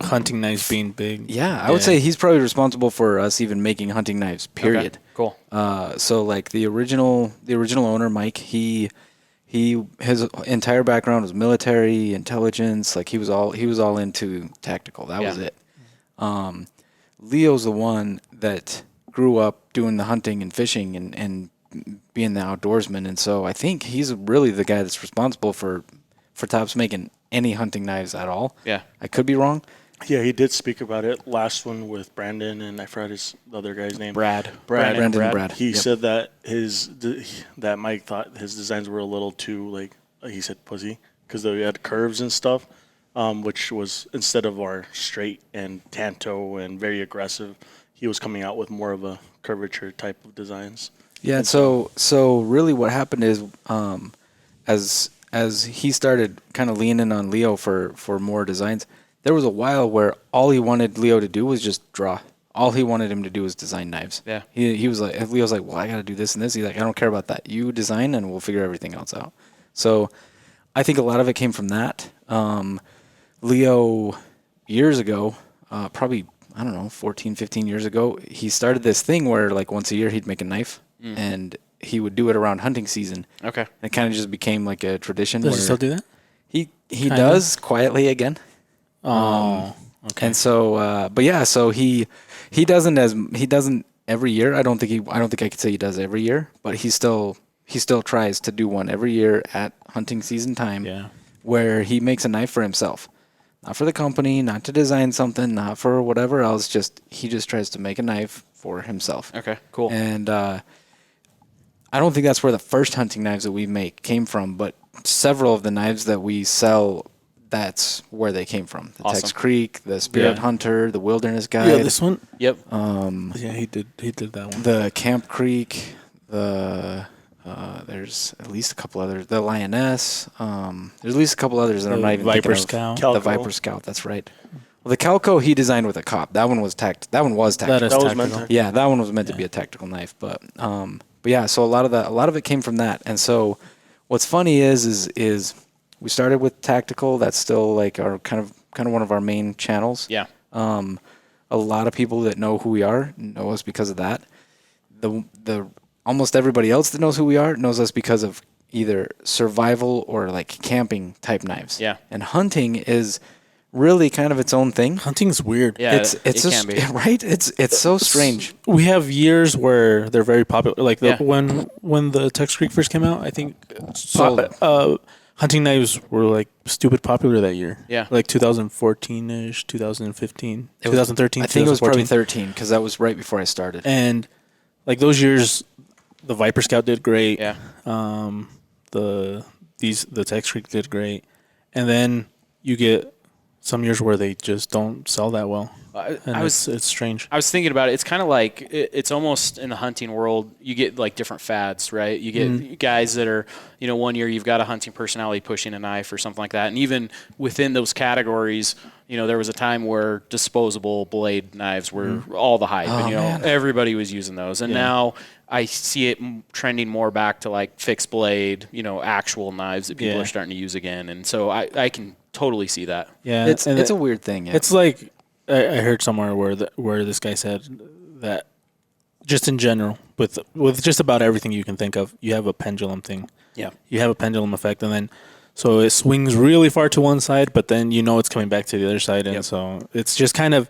hunting knives being big. Yeah, I would say he's probably responsible for us even making hunting knives, period. Okay, cool. So the original owner, Mike, his entire background was military, intelligence, he was all into tactical. That was it. Leo's the one that grew up doing the hunting and fishing and being the outdoorsman, and so I think he's really the guy that's responsible for Tops making any hunting knives at all. Yeah. I could be wrong. Yeah, he did speak about it last one with Brandon, and I forgot the other guy's name. Brad. Brandon and Brad. He said that that Mike thought his designs were a little too he said pussy. because they had curves and stuff, which was instead of our straight and tanto and very aggressive, he was coming out with more of a curvature type of designs. Yeah, and so really what happened is as he started kind of leaning on Leo for more designs, there was a while where all he wanted Leo to do was just draw. All he wanted him to do was design knives. Yeah. He was like, Leo's like, well, I got to do this and this. He's like, I don't care about that. You design and we'll figure everything else out. So I think a lot of it came from that. Leo, years ago, probably, I don't know, 14, 15 years ago, he started this thing where like once a year he'd make a knife and he would do it around hunting season. Okay. And it kind of just became like a tradition. Does he still do that? He does quietly again. Okay. And so, but yeah, so he doesn't every year. I don't think I could say he does every year, but he still tries to do one every year at hunting season time. Yeah. Where he makes a knife for himself, not for the company, not to design something, not for whatever else. He just tries to make a knife for himself. Okay. Cool. And I don't think that's where the first hunting knives that we make came from, but several of the knives that we sell, that's where they came from. The Awesome. Tex Creek, the Spirit Hunter, the Wilderness Guide. Yeah, this one. Yep. Yeah, he did that one. The Camp Creek, there's at least a couple others. The Lioness. There's at least a couple others that I'm not even Viper thinking Scout. of. The Viper Scout. That's right. Well, the Calco he designed with a cop. That one was tactical. That is That was tactical. meant to. Yeah, that one was meant to be a tactical knife, but yeah. So a lot of it came from that. And so, what's funny is we started with tactical. That's still like our kind of one of our main channels. Yeah. A lot of people that know who we are know us because of that. The almost everybody else that knows who we are knows us because of either survival or like camping type knives. Yeah. And hunting is really kind of its own thing. Hunting's weird. Yeah. It's it can be. right. It's so strange. We have years where they're very popular. Like Yeah. when the Tex Creek first came out, I think Sold. hunting knives were like stupid popular that year. Yeah. Like 2014-ish, 2015, It was- 2013. I think it was probably 2014. 13 because that was right before I started. And like those years, the Viper Scout did great. Yeah. The Tex Creek did great, and then you get some years where they just don't sell that well. And it's strange. I was thinking about it. It's kind of like it's almost in the hunting world. You get like different fads, right? You get guys that are, one year you've got a hunting personality pushing a knife or something like that. And even within those categories, there was a time where disposable blade knives were all the hype, and everybody was using those. And now I see it trending more back to like fixed blade, actual knives that people are starting to use again. And so I can totally see that. Yeah, It's a weird thing. Yeah. It's like I heard somewhere where this guy said that just in general, with just about everything you can think of, you have a pendulum thing. Yeah. You have a pendulum effect, and then so it swings really far to one side, but then it's coming back to the other side, and so it's just kind of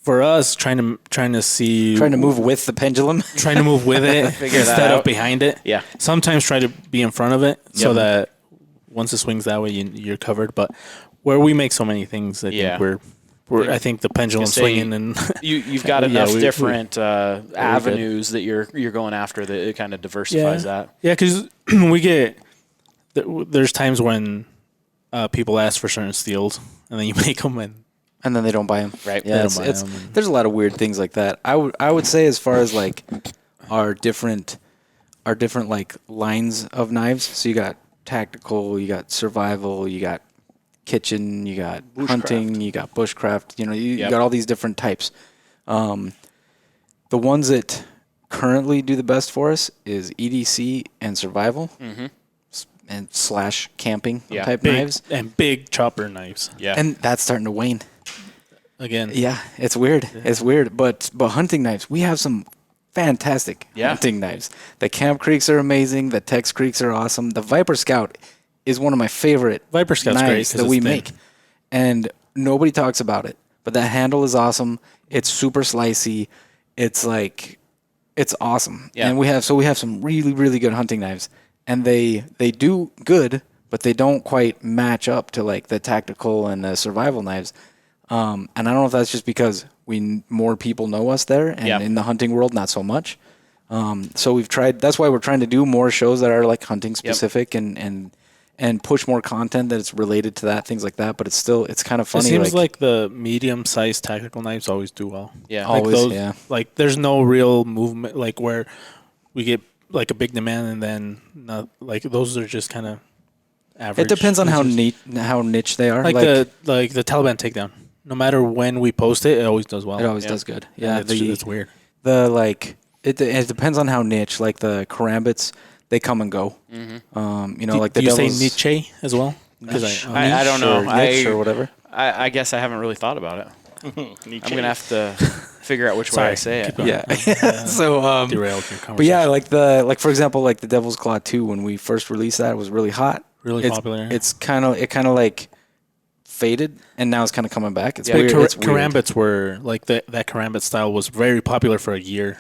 for us trying to move with the pendulum. trying to move with it Figure that instead of out. behind it. Yeah. Sometimes try to be in front of it so that once it swings that way, you're covered. But where we make so many things, I think we're I think the pendulum swinging and you've got enough different avenues that you're going after that it kind of diversifies that. Yeah, because we get there's times when people ask for certain steels and then you make them And then they don't buy them. Right. Yeah, They don't buy 'em. there's a lot of weird things like that. I would say as far as like our different like lines of knives. So you got tactical, you got survival, you got kitchen, you got hunting, you got bushcraft. You got all these different types. The ones that currently do the best for us is EDC and survival, and / camping type knives. and big chopper knives. Yeah. And that's starting to wane. Again, Yeah, it's weird. Yeah. It's weird. But hunting knives, we have some fantastic hunting knives. The Camp Creeks are amazing. The Tex Creeks are awesome. The Viper Scout is one of my favorite Viper Scout's great knives 'cause that we it's thin. make. And nobody talks about it. But that handle is awesome. It's super slicey. It's awesome. Yeah. And we have some really, really good hunting knives. And they do good, but they don't quite match up to like the tactical and the survival knives. And I don't know if that's just because more people know us there, and in the hunting world, not so much. So we've tried. That's why we're trying to do more shows that are like hunting specific and and push more content that's related to that, things like that. But it's kind of funny. It seems like the medium-sized tactical knives always do well. Yeah. Like always, those, yeah. Like there's no real movement, like where we get like a big demand and then not, like those are just kind of average. It depends on how pieces. how niche they are. Like the Taliban takedown. No matter when we post it, it always does well. it always does good. Yeah, it's weird. It depends on how niche. Like the karambits, they come and go. You know, like the do you say devils. Nietzsche as well? I don't know. Niche or whatever. I guess I haven't really thought about it. I'm gonna have to figure out which way I say it. Yeah. So Derailed your conversation. but yeah, like for example, like the Devil's Claw 2, when we first released that, it was really hot. Really popular. It kind of like faded, and now it's kind of coming back. It's But weird. It's weird. karambits were like that karambit style was very popular for a year.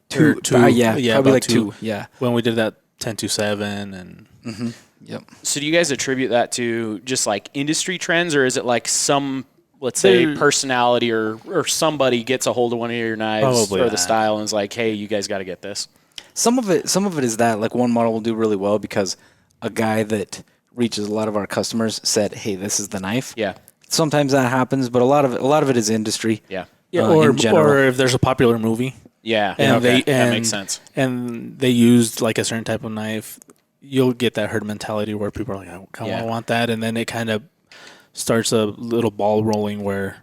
Two, yeah, probably about like two. Yeah. When we did that 10-7 and Yep. So do you guys attribute that to just like industry trends, or is it like some, let's say, personality or somebody gets a hold of one of your knives Probably or the that. style and is like, hey, you guys got to get this? Some of it is that like one model will do really well because a guy that reaches a lot of our customers said, "Hey, this is the knife." Yeah. Sometimes that happens, but a lot of it is industry. Yeah. or in general. or if there's a popular movie Yeah. and okay. they that makes sense. and they used like a certain type of knife, you'll get that herd mentality where people are like, I want that, and then it kind of starts a little ball rolling where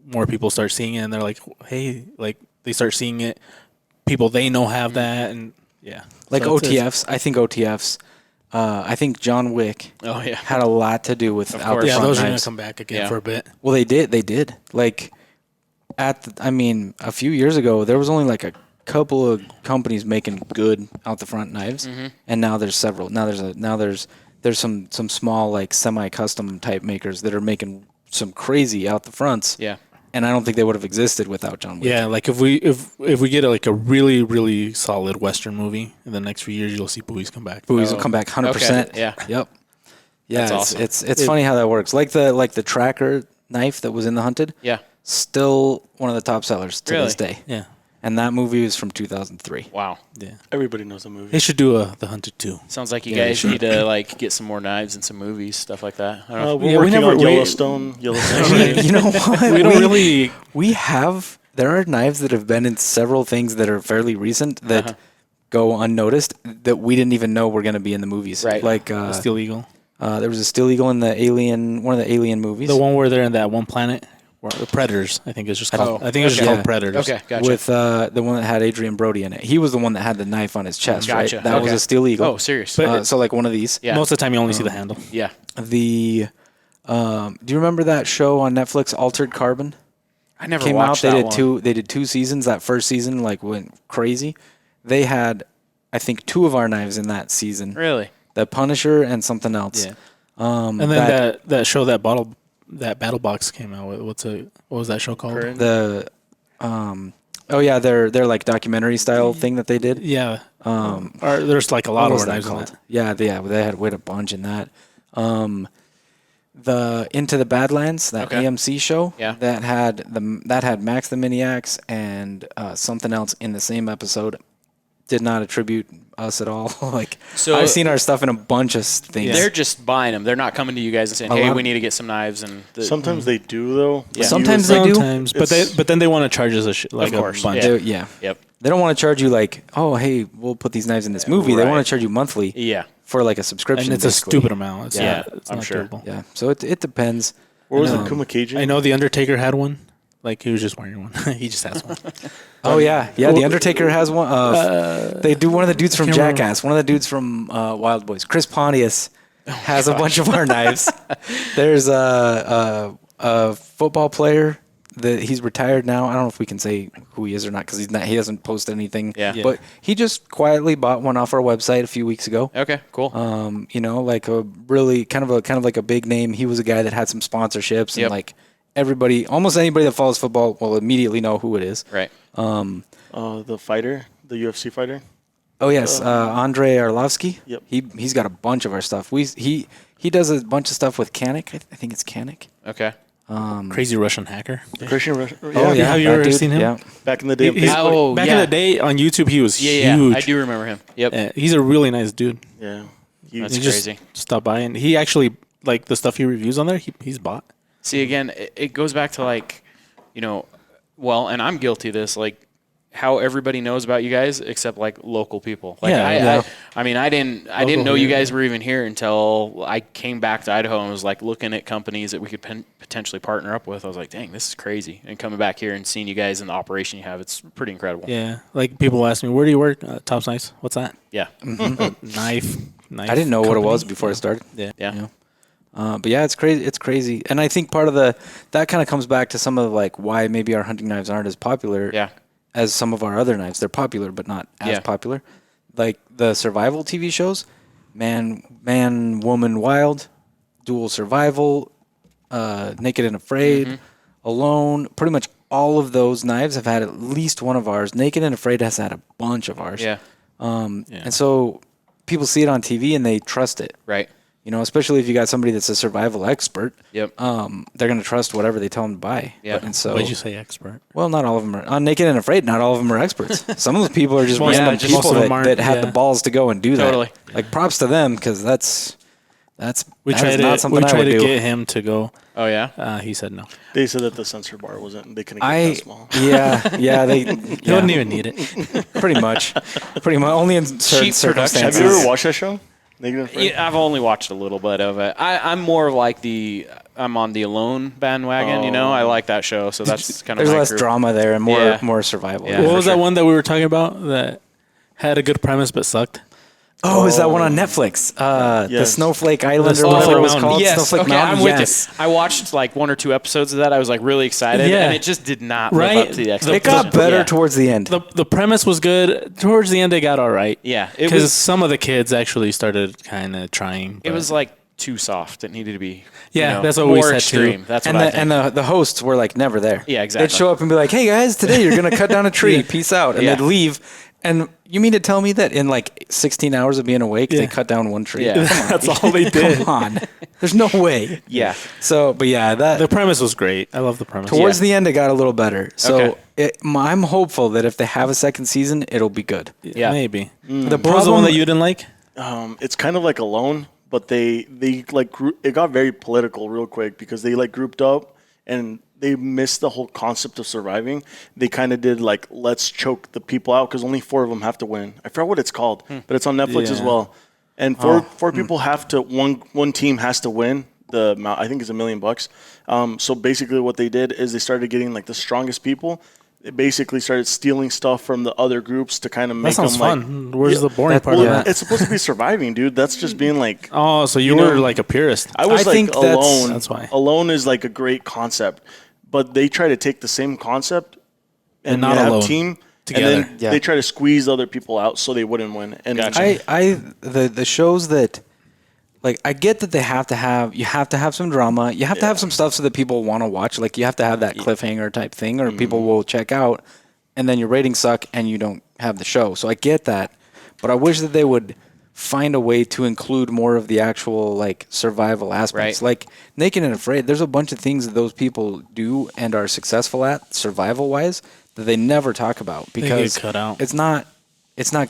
more people start seeing it and they're like, hey, like they start seeing it. People they know have that, and yeah, Like So it's- OTFs, I think OTFs. I think John Wick Oh, yeah. had a lot to do with out course. the Yeah, front those are gonna knives. come back again Yeah. for a bit. Well, they did. Like a few years ago, there was only like a couple of companies making good out the front knives, and now there's several. Now there's some small like semi-custom type makers that are making some crazy out the fronts. Yeah. And I don't think they would have existed without John Wick. Yeah, like if we get like a really really solid Western movie in the next few years, you'll see Bowie's come back. Bowie's will come back 100%. Okay, yeah. Yep. Yeah, That's awesome. it's funny how that works. Like the tracker knife that was in the Hunted. Yeah. Still one of the top sellers to this Really? day. Yeah, And that movie was from 2003. Wow. yeah. Everybody knows the movie. They should do The Hunted 2. Sounds like you Yeah, guys sure. need to like get some more knives and some movies, stuff like that. I don't know. We're Yeah, we working never- on we- Yellowstone. You know what? We don't really. There are knives that have been in several things that are fairly recent that go unnoticed that we didn't even know were going to be in the movies. Right. Like Steel Eagle. there was a Steel Eagle in one of the Alien movies. The one where they're in that one planet. The Predators, I think it's just called. I think it's just okay. called Predators. Okay, gotcha. with the one that had Adrian Brody in it. He was the one that had the knife on his chest, Gotcha. right? That was Okay. a Steel Eagle. Oh, serious? So like one of these. Yeah. Most of the time, you only see the handle. Yeah. The do you remember that show on Netflix, Altered Carbon? I never Came out. watched They that did one. They did 2 seasons. That first season like went crazy. They had, I think, 2 of our knives in that season. Really? The Punisher and something else. Yeah. And then that show that Battle Box came out with. What was that show called? Current. The they're like documentary style thing that they did. Yeah. Or there's like a lot What of was our that knives in called? that. Yeah, they had a bunch in that. The Into the Badlands, that Okay. AMC show, Yeah. that had Max the Miniacs and something else in the same episode. Did not attribute us at all. Like, So- I've seen our stuff in a bunch of things. They're just buying them. They're not coming to you guys and saying, A "Hey, lot- we need to get some knives." And Sometimes they do though. Yeah. Sometimes they do. Sometimes, but then they want to charge us like course, a bunch. yeah. Yeah. Yep. They don't want to charge you like, oh, hey, we'll put these knives in this movie. They right. want to charge you monthly Yeah. for like a subscription. And it's a basically. stupid amount. It's Yeah, it's I'm not sure. doable. Yeah. So it depends. What was it? Kuma Cajun? I know the Undertaker had one. Like he was just wearing one. He just has one. Oh yeah. The Undertaker has one. They do one of the dudes from can't remember. Jackass. One of the dudes from Wild Boys. Chris Pontius has a bunch of our knives. There's a football player that he's retired now. I don't know if we can say who he is or not because he doesn't post anything. Yeah. Yeah. But he just quietly bought one off our website a few weeks ago. Okay. Cool. Like a really kind of like a big name. He was a guy that had some sponsorships and Yep. like almost anybody that follows football will immediately know who it is. right. the fighter, the UFC fighter. Oh yes, Andrei Arlovsky. Yep. He's got a bunch of our stuff. He does a bunch of stuff with Canik. I think it's Canik. Okay. Crazy Russian hacker. Christian Rush. Oh yeah, Have you that ever dude. seen him? Yeah. Back in the day. He's- Oh, back yeah. in the day on YouTube, he was Yeah. huge. I do remember him. Yep. He's a really nice dude. Yeah. That's He crazy. just stopped by, and he actually like the stuff he reviews on there. He's bought. See, again, it goes back to like, well, and I'm guilty of this, like how everybody knows about you guys except like local people. Like I mean, I didn't know you guys were even here until I came back to Idaho and was like looking at companies that we could potentially partner up with. I was like, dang, this is crazy. And coming back here and seeing you guys and the operation you have, it's pretty incredible. Yeah, like people ask me, where do you work? Top's Nice. What's that? Yeah. Knife. I didn't know what it was before I started. Yeah. But yeah, it's crazy. It's crazy, and I think part of that kind of comes back to some of like why maybe our hunting knives aren't as popular. Yeah. As some of our other knives. They're popular, but not as popular. Like the survival TV shows, Man, Woman, Wild, Dual Survival, Naked and Afraid, Alone. Pretty much all of those knives have had at least one of ours. Naked and Afraid has had a bunch of ours. Yeah. And so people see it on TV and they trust it. Right. Especially if you got somebody that's a survival expert. Yep. They're going to trust whatever they tell them to buy. Yeah. And so, Why'd you say expert? well, not all of them are. On Naked and Afraid, not all of them are experts. Some of those people are just Most- random just most people of them aren't, that had the yeah. balls to go and do that. Totally. Like, props to them, because that's We that tried is to not something I would do. get him to go. Oh, yeah? He said no. They said that the sensor bar wasn't. They couldn't get that small. They He wouldn't even need it. pretty much. Only in certain Cheap production. circumstances. Have you ever watched that show? Naked and Afraid? Yeah, I've only watched a little bit of it. I'm more of like I'm on the Alone bandwagon, I like that show, so that's kind of There's my less group. drama there and Yeah. more survival. Yeah. What for was sure. that one that we were talking about that had a good premise but sucked? Oh, is that one on Netflix? The Yes. Snowflake Island or Snowflake whatever it was Mountain. called. Yes, Snowflake okay, Mountain. I'm with Yes. you. I watched like one or two episodes of that. I was like really excited, Yeah. and it just did not Right? live up to the The- It expectations. got better Yeah. towards the end. The premise was good. Towards the end, it got all right. Yeah, it Because was. some of the kids actually started kind of trying. It but- was like too soft. It needed to be. Yeah, that's what we more said, extreme. too. That's what And I the, think. and the hosts were like never there. Yeah, exactly. They'd show up and be like, "Hey guys, today you're gonna cut down a tree. Peace out," and Yeah. they'd leave. And you mean to tell me that in like 16 hours of being awake, they cut down one tree? Yeah. That's all they did. Come on, there's no way. Yeah. So, but yeah, that The premise was great. I love the premise. towards the end it got a little better. So Okay. I'm hopeful that if they have a second season, it'll be good. Yeah. Maybe. The What was the problem one that you didn't like? It's kind of like Alone, but they like it got very political real quick because they like grouped up and they missed the whole concept of surviving. They kind of did like let's choke the people out because only 4 of them have to win. I forgot what it's called, but it's on Netflix as Yeah. well. And four people have to one team has to win the amount. I think it's $1 million. So basically, what they did is they started getting like the strongest people. They basically started stealing stuff from the other groups to kind of That make them sounds like. fun. Where's the boring part Well, of that? it's supposed to be surviving, dude. That's just being like. Oh, so you know, were like a purist. I was I like think that's- Alone. That's why. Alone is like a great concept, but they try to take the same concept and not have Alone. team Together. and then Yeah. they try to squeeze other people out so they wouldn't win. And the shows that, like, I get that you have to have some drama. You have to have some stuff so that people want to watch. Like, you have to have that cliffhanger type thing, or people will check out, and then your ratings suck, and you don't have the show. So I get that, but I wish that they would find a way to include more of the actual like survival aspects. Right. Like Naked and Afraid, there's a bunch of things that those people do and are successful at survival wise that they never talk about because cut out. it's not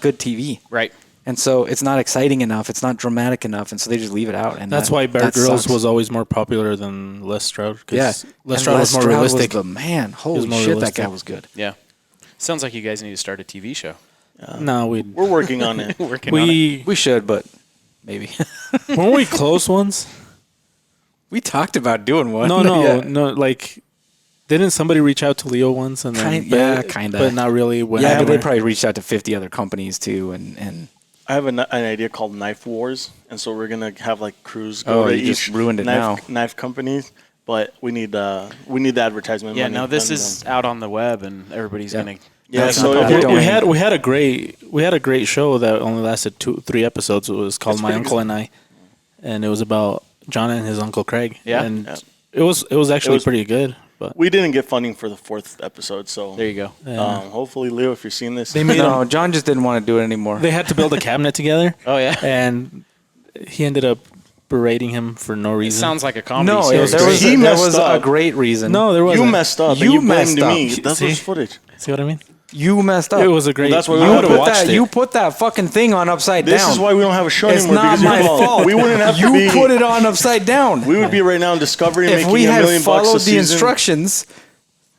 good TV. Right. And so it's not exciting enough. It's not dramatic enough. And so they just leave it out. And That's why Bear Grylls was always more popular than Les Stroud. 'cause yeah. Les And Stroud was more realistic. Man, holy more shit, realistic. that guy was good. Yeah. Sounds like you guys need to start a TV show. No, we're working on it. Working on it. We should, but maybe. weren't we close once? We talked about doing one. No. Like, didn't somebody reach out to Leo once and then? Kinda. but not really. Went Yeah, but they anywhere? probably reached out to 50 other companies too, and I have an idea called Knife Wars, and so we're gonna have like crews Oh, go to you just each ruined it knife companies. But we need the advertisement. Yeah, money. no, this And, is out on the web, and everybody's Yeah. gonna. Yeah, That's so not if public we- domain. we had a great show that only lasted 3 episodes. It was called It's My pretty Uncle good. and I, and it was about John and his uncle Craig. Yeah. and Yeah. it was actually was- pretty good. But we didn't get funding for the 4th episode, so There you go. hopefully, Leo, if you're seeing this, they made no, him, John just didn't want to do it anymore. they had to build a cabinet together. Oh yeah. And he ended up berating him for no It reason. sounds like a comedy no, series. there He was messed a up. great reason. No, there you wasn't. messed up. You and you messed blamed up. me. That's See? what's footage. See what I mean? You messed up. It was a great. that's why we I would've would have watched it. You put that fucking thing on upside This down. is why we don't have a show It's anymore. not because my your fault. We wouldn't have to You be. put it on upside down. We would be right now in Discovery If making we $1 had million bucks a followed the season. instructions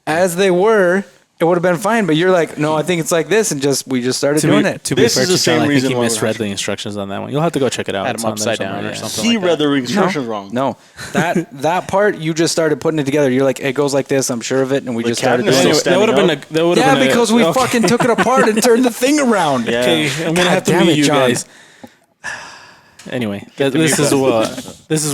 as they were, it would have been fine. But you're like, no, I think it's like this, and we just started doing it. To be This fair is to the same John, I think reason he why we're misread not- the instructions on that one. You'll have to go check it out. Had It's him on there upside down somewhere, or yeah. something. He like read that. the instructions wrong. No, that part you just started putting it together. You're like, it goes like this. I'm sure of it, and we The just started cabinet's doing still it. Anyway, that would have standing been a. That would have Yeah, been because we fucking took it apart and turned the thing around. Yeah. Okay, I'm gonna have to damn meet it, you John. guys. Anyway, this is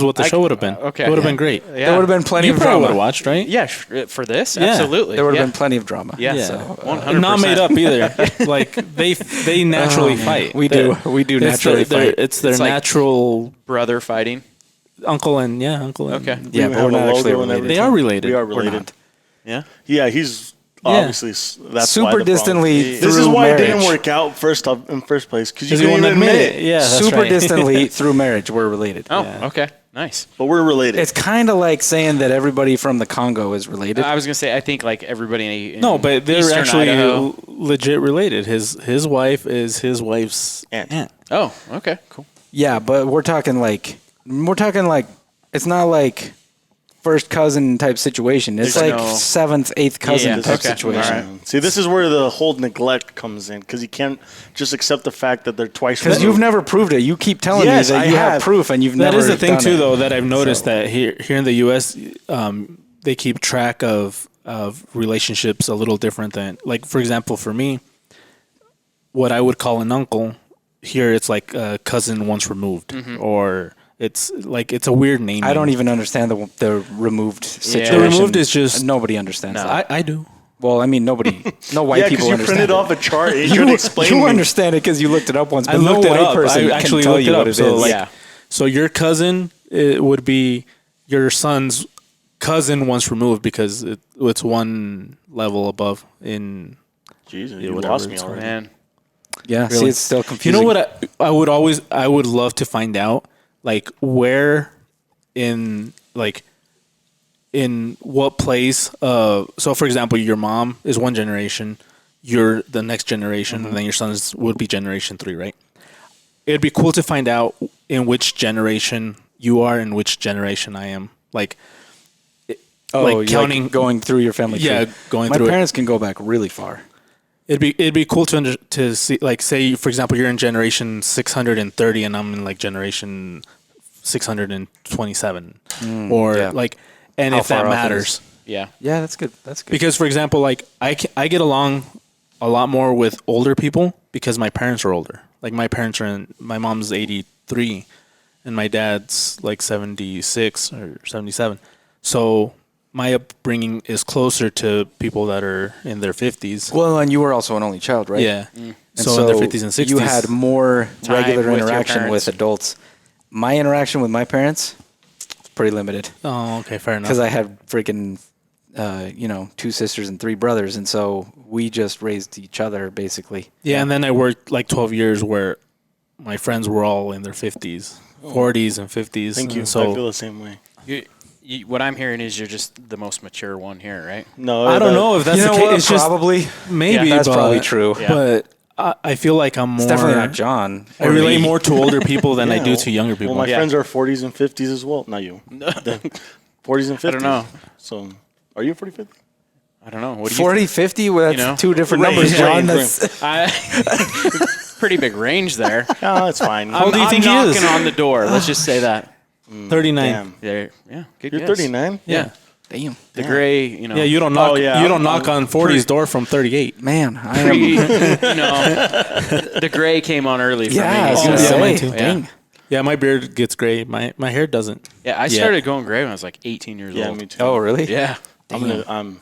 what the show would have been. okay. It would have been great. Yeah. There would have been plenty You of probably would drama. have watched, right? Yeah, for this, Yeah. absolutely. There would have yeah. been plenty of drama. Yeah, Yeah. so 100%. Not made up either. Like they naturally fight. We do naturally fight. It's their It's like- natural brother fighting. uncle and uncle. And, Okay. Yeah, We but have we're a not actually logo and related. They are related. We are We're related. not. Yeah. Yeah, he's obviously that's Super why the problem. distantly This is through why it marriage. didn't work out in first place because you Because you didn't won't even admit it. Yeah, that's Super right. distantly through marriage, we're related. Oh, Yeah. okay. Nice. But we're related. It's kind of like saying that everybody from the Congo is related. I was gonna say I think like everybody in No, but they're Eastern actually Idaho. legit related. His wife is his wife's Aunt. Oh, okay, cool. Yeah, but we're talking like it's not like first cousin type situation. It's There's like no- seventh, eighth cousin Yeah, type okay. situation. All right. See, this is where the whole neglect comes in because you can't just accept the fact that they're twice Because removed. you've never proved it. You keep telling Yes, me that I you have have. proof, and you've That never. is the thing done too, it. though, that I've noticed So- that here in the U.S., they keep track of relationships a little different than, like, for example, for me, what I would call an uncle here, it's like a cousin once removed, or it's like it's a weird name. I don't even understand the removed situation. The removed is just nobody understands that. I do. Well, I mean, no white yeah, people because you understand printed it. off a chart. And you tried to explain You me. understand it because you looked it up once, but I no looked it white up. person I can actually tell looked you it what up. it is. So, like, Yeah. so your cousin it would be your son's cousin once removed because it's one level above in. Jesus, Yeah, you whatever lost me it's already. Man, Yeah, see, Really? it's still You confusing. know what? I would love to find out, like, where in what place. So, for example, your mom is one generation, you're the next generation, and then your sons would be generation 3, right? It'd be cool to find out in which generation you are and which generation I am. Like, you're counting. going through your family tree. Yeah, going My through it. parents can go back really far. It'd be cool to see, like, say, for example, you're in generation 630 and I'm in like generation 627, or yeah. like, and How if that far off it matters, yeah. Yeah, that's good. That's good. because for example, like I get along a lot more with older people because my parents are older. Like my mom's 83 and my dad's like 76 or 77. So my upbringing is closer to people that are in their 50s. Well, and you were also an only child, right? Yeah. And So in their 50s and 60s. you had more Time regular with your interaction with parents. adults. My interaction with my parents was pretty limited Oh, okay, fair enough. because I had freaking, 2 sisters and 3 brothers, and so we just raised each other basically. Yeah, and then I worked like 12 years where my friends were all in their 50s, 40s, and 50s. Thank you. And so I feel the same way. What I'm hearing is you're just the most mature one here, right? No, I don't know if that's you the know case. what? It's just Probably. maybe Yeah, that's but, probably true. Yeah. But I feel like I'm more. It's definitely not John. I or relate me. more to older people than I Yeah, do to younger people. Well, my Yeah. friends are 40s and 50s as well. Not you. 40s and 50s. I don't know. So, are you 40, 50? I don't know. What do you 40, 50? Well, that's You know? 2 different Range, numbers, John. range, That's pretty big range there. No, that's fine. How old do you think he I'm is? knocking on the door. Let's just say that. 39. Damn. There, yeah, good You're guess. 39? Yeah, damn. the gray, you know. Yeah, you don't knock. Oh, yeah, you don't I'm- knock on 40's door from 38. Man, I Pre, am. the gray came on early for Yeah, I me. was gonna yeah, say. mine too. Dang. Yeah, my beard gets gray. My hair doesn't. Yeah, I started going gray when I was like 18 years Yeah, old. me too. Oh, really? Yeah, I'm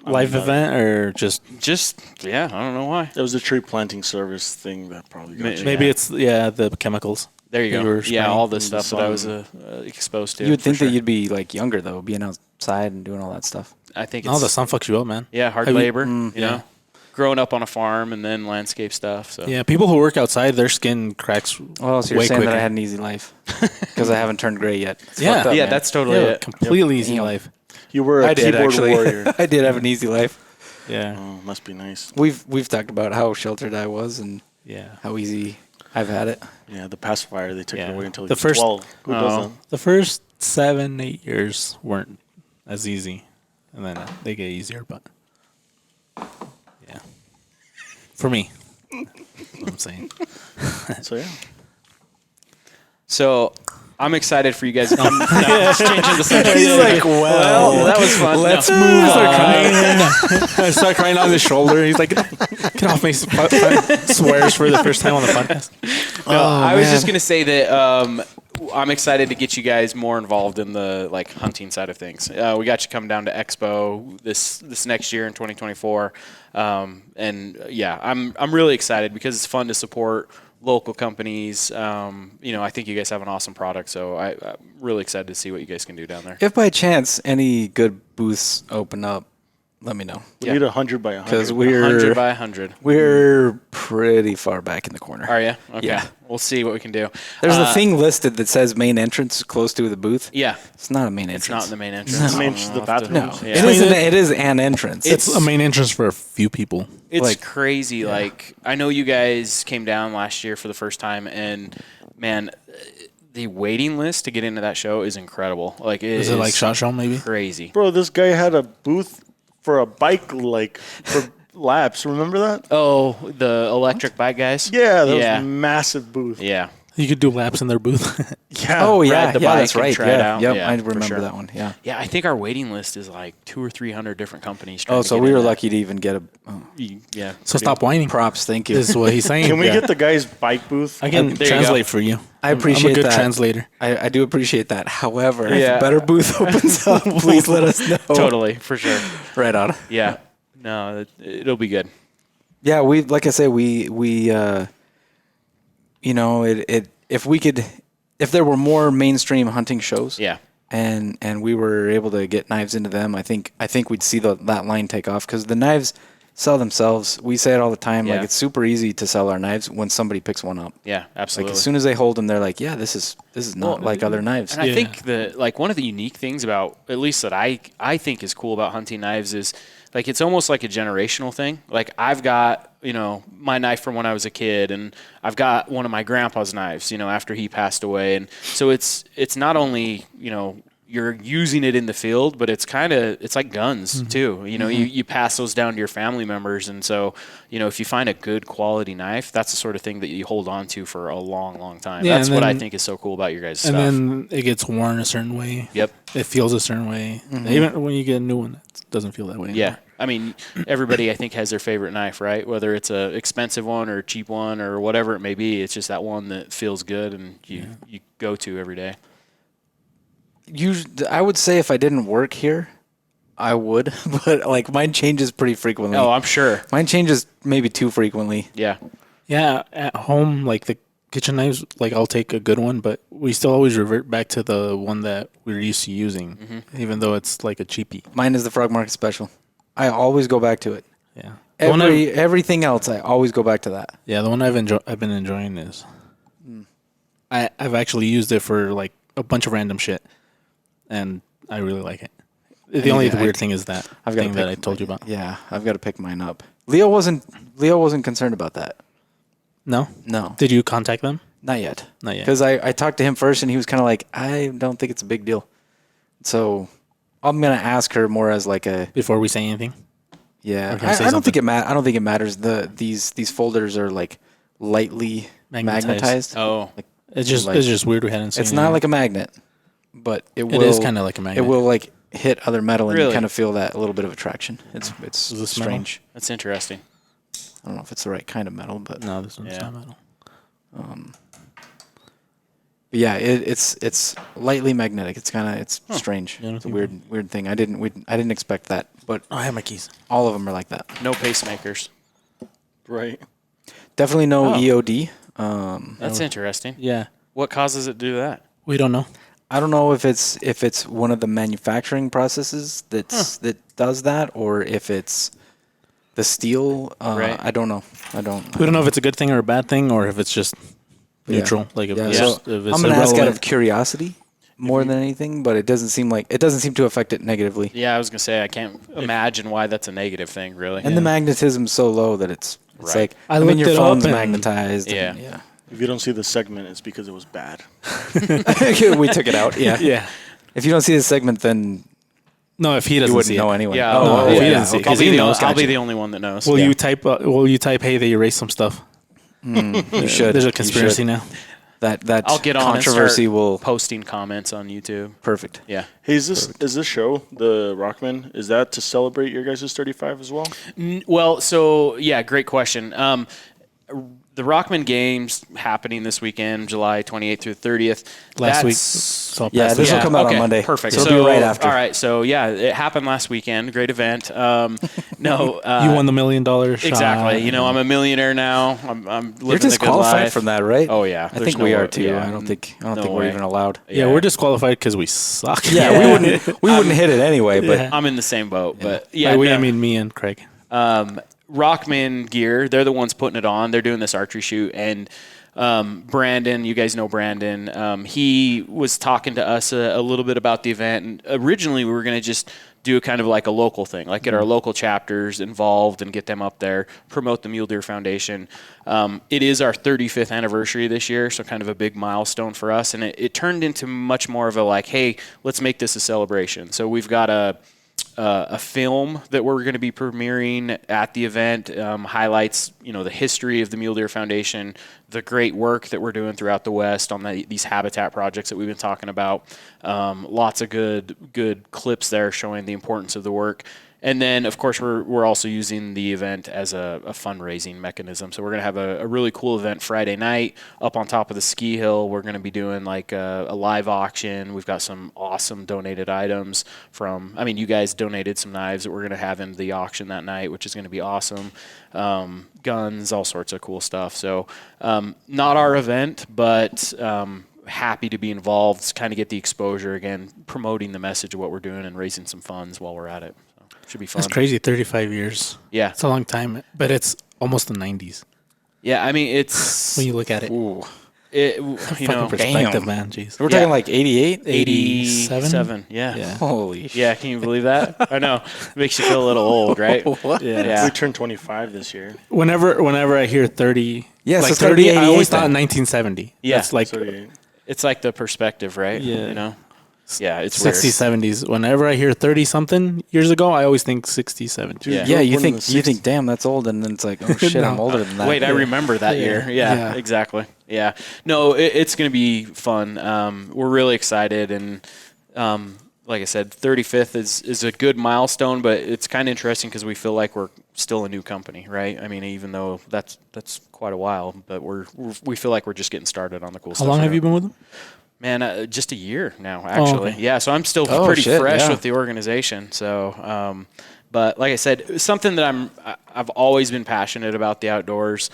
Life done. event or just yeah, I don't know why. It was the tree planting service thing that probably got you. maybe Yeah. it's the chemicals. There you You go. were Yeah, spraying all the in the stuff that I was sun. exposed to. You would for think sure. that you'd be like younger though, being outside and doing all that stuff. I think Oh, it's the sun fucks you up, man. yeah, hard Have you- labor. You yeah. know, growing up on a farm and then landscape stuff. So Yeah, people who work outside, their skin cracks. Well, so you're way saying quicker. that I had an easy life because I haven't turned gray yet. It's Yeah. fucked up, yeah, man. that's totally Yeah, it. completely easy Damn. life. You were a I did keyboard actually. warrior. I did have an easy life. Yeah. Oh, must be nice. We've talked about how sheltered I was and Yeah. how easy I've had it. Yeah, the pacifier, they took it Yeah. away until The he was first- 12. Who doesn't? The first 7-8 years weren't as easy, and then they get easier. But yeah, for me, that's what I'm saying. So, yeah. So I'm excited for you guys to come. No, just changing the subject. He's like, well, that was fun. let's No. move on. I start crying on his shoulder. He's like, "Get off me!" Swears for the first time on the podcast. No, I was just gonna say that I'm excited to get you guys more involved in the like hunting side of things. We got you coming down to Expo this next year in 2024, and yeah, I'm really excited because it's fun to support local companies. I think you guys have an awesome product, so I'm really excited to see what you guys can do down there. If by chance any good booths open up, let me know. We need 100 by 100. Because 100 by 100. we're pretty far back in the corner. Are you? Okay. Yeah. We'll see what we can do. There's a thing listed that says main entrance close to the booth. Yeah. It's not a main It's entrance. not in the main entrance. The bathroom. No, Yeah. it isn't. It is an entrance. It's a main entrance for a few people. It's Like- crazy. Like, I know you guys came down last year for the first time, and man, the waiting list to get into that show is incredible. Like, Is it like SHOT Show maybe? crazy? Bro, this guy had a booth for a bike, like, for laps. Remember that? Oh, the electric bike guys? Yeah, that Yeah. was a massive booth. Yeah. You could do laps in their booth. Yeah. Oh yeah, ride the yeah, bike that's and right. try it Yeah, out. yep, Yeah, I for remember sure. that one. Yeah. Yeah, I think our waiting list is like 200 or 300 different companies. trying Oh, to so get we in were there. lucky to even get a. Oh, Yeah. So stop whining. props, thank you. This is what he's saying. Can we Yeah. get the guy's bike booth? I can There you translate for you. I appreciate I'm a good that. translator. I do appreciate that. However, Yeah. if a better booth opens up, please let us know. Totally, for sure. Right on. Yeah. No, it'll be good. Yeah, we like I say, if there were more mainstream hunting shows, Yeah. and we were able to get knives into them, I think we'd see that line take off because the knives sell themselves. We say it all the time, Yeah. like it's super easy to sell our knives when somebody picks one up. Yeah, Like absolutely. as soon as they hold them, they're like, yeah, this is not Well, like other knives. And I think one of the unique things about, at least that I think is cool about hunting knives is like it's almost like a generational thing. Like I've got, my knife from when I was a kid, and I've got one of my grandpa's knives, after he passed away. And so it's not only, you're using it in the field, but it's like guns too. You pass those down to your family members. And so, if you find a good quality knife, that's the sort of thing that you hold on to for a long, long time. Yeah, That's and what I then- think is so cool about your guys' And stuff. then it gets worn a certain way. Yep. It feels a certain way. Even when you get a new one, it doesn't feel that way. Yeah. I mean, everybody, I think, has their favorite knife, right? Whether it's a expensive one or a cheap one or whatever it may be. It's just that one that feels good and you go to every day. I would say if I didn't work here, I would, but like mine changes pretty frequently. Oh, I'm sure. Mine changes maybe too frequently. Yeah. Yeah, at home, like the kitchen knives, like I'll take a good one, but we still always revert back to the one that we're used to using, even though it's like a cheapie. Mine is the Frog Market Special. I always go back to it. Yeah. The one Everything else, I always go back to that. Yeah, the one I've been enjoying is I've actually used it for like a bunch of random shit, and I really like it. The only weird thing is that I've got thing that I told you about. Yeah, I've got to pick mine up. Leo wasn't concerned about that. No? No, Did you contact them? not yet. Not yet. Because I talked to him first, and he was kind of like, I don't think it's a big deal. So I'm gonna ask her more as like a Before we say anything? yeah. Or can I say I don't think something? I don't think it matters. These folders are like lightly magnetized. Oh. It's just Like- it's just weird we hadn't seen It's not like a magnet, but it will. It is kind of like a magnet. It will like hit other metal, and you Really? kind of feel that a little bit of attraction. It's Is this metal? strange. That's interesting. I don't know if it's the right kind of metal, but No, this one's Yeah. not metal. But yeah, it's lightly magnetic. It's strange. Yeah, I don't It's a think weird thing. I didn't expect that, but Oh, I have my keys. all of them are like that. No pacemakers. Right. Definitely no Oh. EOD. That's interesting. Yeah. What causes it to do that? We don't know. I don't know if it's one of the manufacturing processes that does that, or if it's the steel. Right. I don't know. We don't know if it's a good thing or a bad thing, or if it's just neutral. Like if Yeah, it's, so if it's I'm gonna ask out irrelevant. of curiosity, more than anything, but it doesn't seem to affect it negatively. Yeah, I was gonna say I can't imagine why that's a negative thing, really. And the magnetism's so low that it's Right. like I mean looked your it phone's up and- magnetized. Yeah. And, yeah. If you don't see the segment, it's because it was bad. We took it out. Yeah. Yeah. If you don't see the segment, then No, if he you doesn't wouldn't see know it. anyway. Yeah, Oh, if he yeah. doesn't see it, Okay. 'cause he knows. I'll be Gotcha. the only one that knows. Will you type? Will you type? Hey, they erased some stuff. You should. There's a You conspiracy should. now. That I'll get on controversy and start will posting comments on YouTube. perfect. Yeah. Hey, is this show, the Rockman, is that to celebrate your guys' 35 as well? Well, so yeah, great question. The Rockman Games happening this weekend, July 28th through 30th. Last week. That's- So Yeah, past this week. will come out on okay, Monday. Perfect. So it'll be right after. All right. So yeah, it happened last weekend. Great event. No, You won the $1 million shot. exactly. You know, I'm a millionaire now. I'm living You're the good disqualified life. from that, right? Oh yeah, I there's think no we way- are too. yeah, I don't think no we're way. even allowed. Yeah, we're disqualified because we suck. Yeah, we wouldn't hit it anyway. But Yeah. I'm in the same boat. But yeah, I no. mean, me and Craig. Rockman Gear, they're the ones putting it on. They're doing this archery shoot, and Brandon, you guys know Brandon. He was talking to us a little bit about the event, and originally we were going to just do a kind of like a local thing, like get our local chapters involved and get them up there, promote the Mule Deer Foundation. It is our 35th anniversary this year, so kind of a big milestone for us, and it turned into much more of a like, hey, let's make this a celebration. So we've got a film that we're going to be premiering at the event, highlights the history of the Mule Deer Foundation, the great work that we're doing throughout the West on these habitat projects that we've been talking about. Lots of good clips there showing the importance of the work. And then, of course, we're also using the event as a fundraising mechanism. So we're going to have a really cool event Friday night up on top of the ski hill. We're going to be doing like a live auction. We've got some awesome donated items you guys donated some knives that we're going to have in the auction that night, which is going to be awesome. Guns, all sorts of cool stuff. So not our event, but happy to be involved, kind of get the exposure again, promoting the message of what we're doing and raising some funds while we're at it. Should be fun. That's crazy. 35 years. Yeah. It's a long time, but it's almost the 90s Yeah, I mean, it's when you look at it. ooh, Fucking perspective, man. Jeez. we're Yeah. talking like 88, 87. Yeah. Yeah. Holy shit! Yeah, can you believe that? I know. It makes you feel a little old, right? What? Yeah. We turned 25 this year. Whenever I hear 30, Yeah, like so it's gotta 30, be I always 88 thought then. 1970. Yeah. That's like 38. It's like the perspective, right? Yeah. You know? Yeah, it's 60s, weird. 70s. Whenever I hear 30 something years ago, I always think 60s, 70s. Yeah. Yeah, you Born in think the you think, damn, that's old, and then it's like, oh shit, I'm No. older than that. Wait, I remember that year. Yeah, Yeah. exactly. Yeah. No, it's going to be fun. We're really excited. And like I said, 35th is a good milestone, but it's kind of interesting because we feel like we're still a new company, right? I mean, even though that's quite a while, but we feel like we're just getting started on the cool How stuff. long have you been with them? Man, just a year now, actually. okay. Yeah, so I'm still Oh, pretty shit, fresh yeah. with the organization. So, but like I said, something that I've always been passionate about, the outdoors.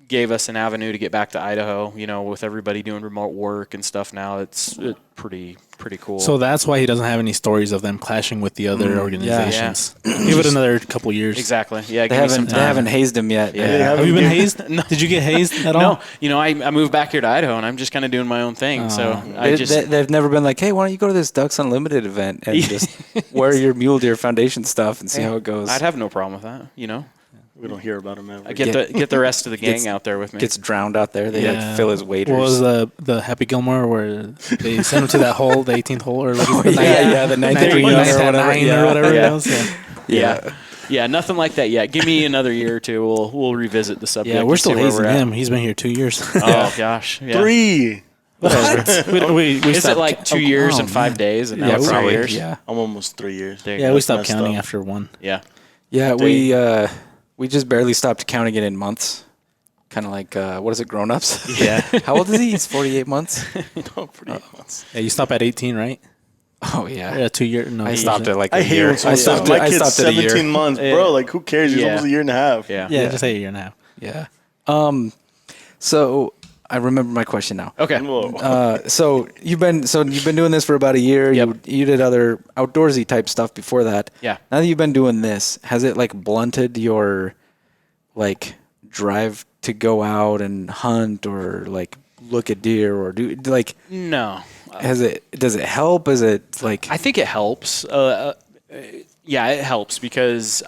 Gave us an avenue to get back to Idaho. With everybody doing remote work and stuff now, it's pretty cool. So that's why he doesn't have any stories of them clashing with the other organizations. Give it another couple years. exactly. Yeah, They give me some haven't time. hazed him yet. Yeah. Have you been hazed? No. Did you get hazed at all? No, I moved back here to Idaho, and I'm just kind of doing my own thing. So They've never been like, hey, why don't you go to this Ducks Unlimited event and just wear your Mule Deer Foundation stuff and see how it goes. I'd have no problem with that. We don't hear about him ever. I get the rest of the gang out there with me. Gets drowned out there. They like fill his waders. What was the Happy Gilmore where they sent him to that hole, the 18th hole, or like the 93 or or whatever. whatever Yeah. it was? Yeah. Yeah, nothing like that yet. Give me another year or two. We'll revisit the subject. Yeah, we're and still see where hazing we're at. him. He's been here 2 years. Oh gosh, yeah. 3. we Is it stopped- like 2 years and 5 days, and now Yeah, it's 3 probably. years? Yeah. I'm almost 3 years. There you Yeah, go. we stopped messed counting up. after one. Yeah. Yeah, we just barely stopped counting it in months. Kind of like, what is it, grown-ups? Yeah. How old is he? He's 48 months? No, pretty much. Yeah, you stop at 18, right? Oh, yeah. Yeah, 2 years. No, I stopped at like a I hate year. when I someone stopped, My I kid's stopped at a 17 year. months, Yeah. bro. Like, who cares? He's Yeah. almost a year and a half. Yeah. Yeah, just say a year and a half. Yeah. So I remember my question now. Okay. Whoa. So you've been doing this for about a year. Yep. You did other outdoorsy type stuff before that. Yeah. Now that you've been doing this, has it like blunted your like drive to go out and hunt or like look at deer or do like? No. does it help? Is it like? I think it helps. Yeah, it helps because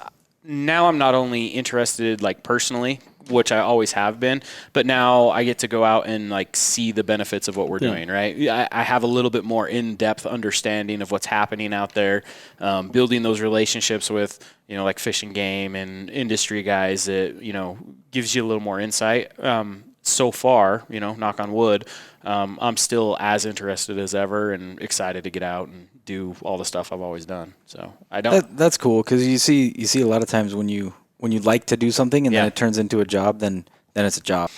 now I'm not only interested like personally, which I always have been, but now I get to go out and like see the benefits of what we're doing, right? I have a little bit more in-depth understanding of what's happening out there, building those relationships with, like Fish and Game and industry guys that, gives you a little more insight. So far, knock on wood, I'm still as interested as ever and excited to get out and do all the stuff I've always done. So I don't. That's cool because you see a lot of times when you like to do something and then it turns into a job, then it's a job,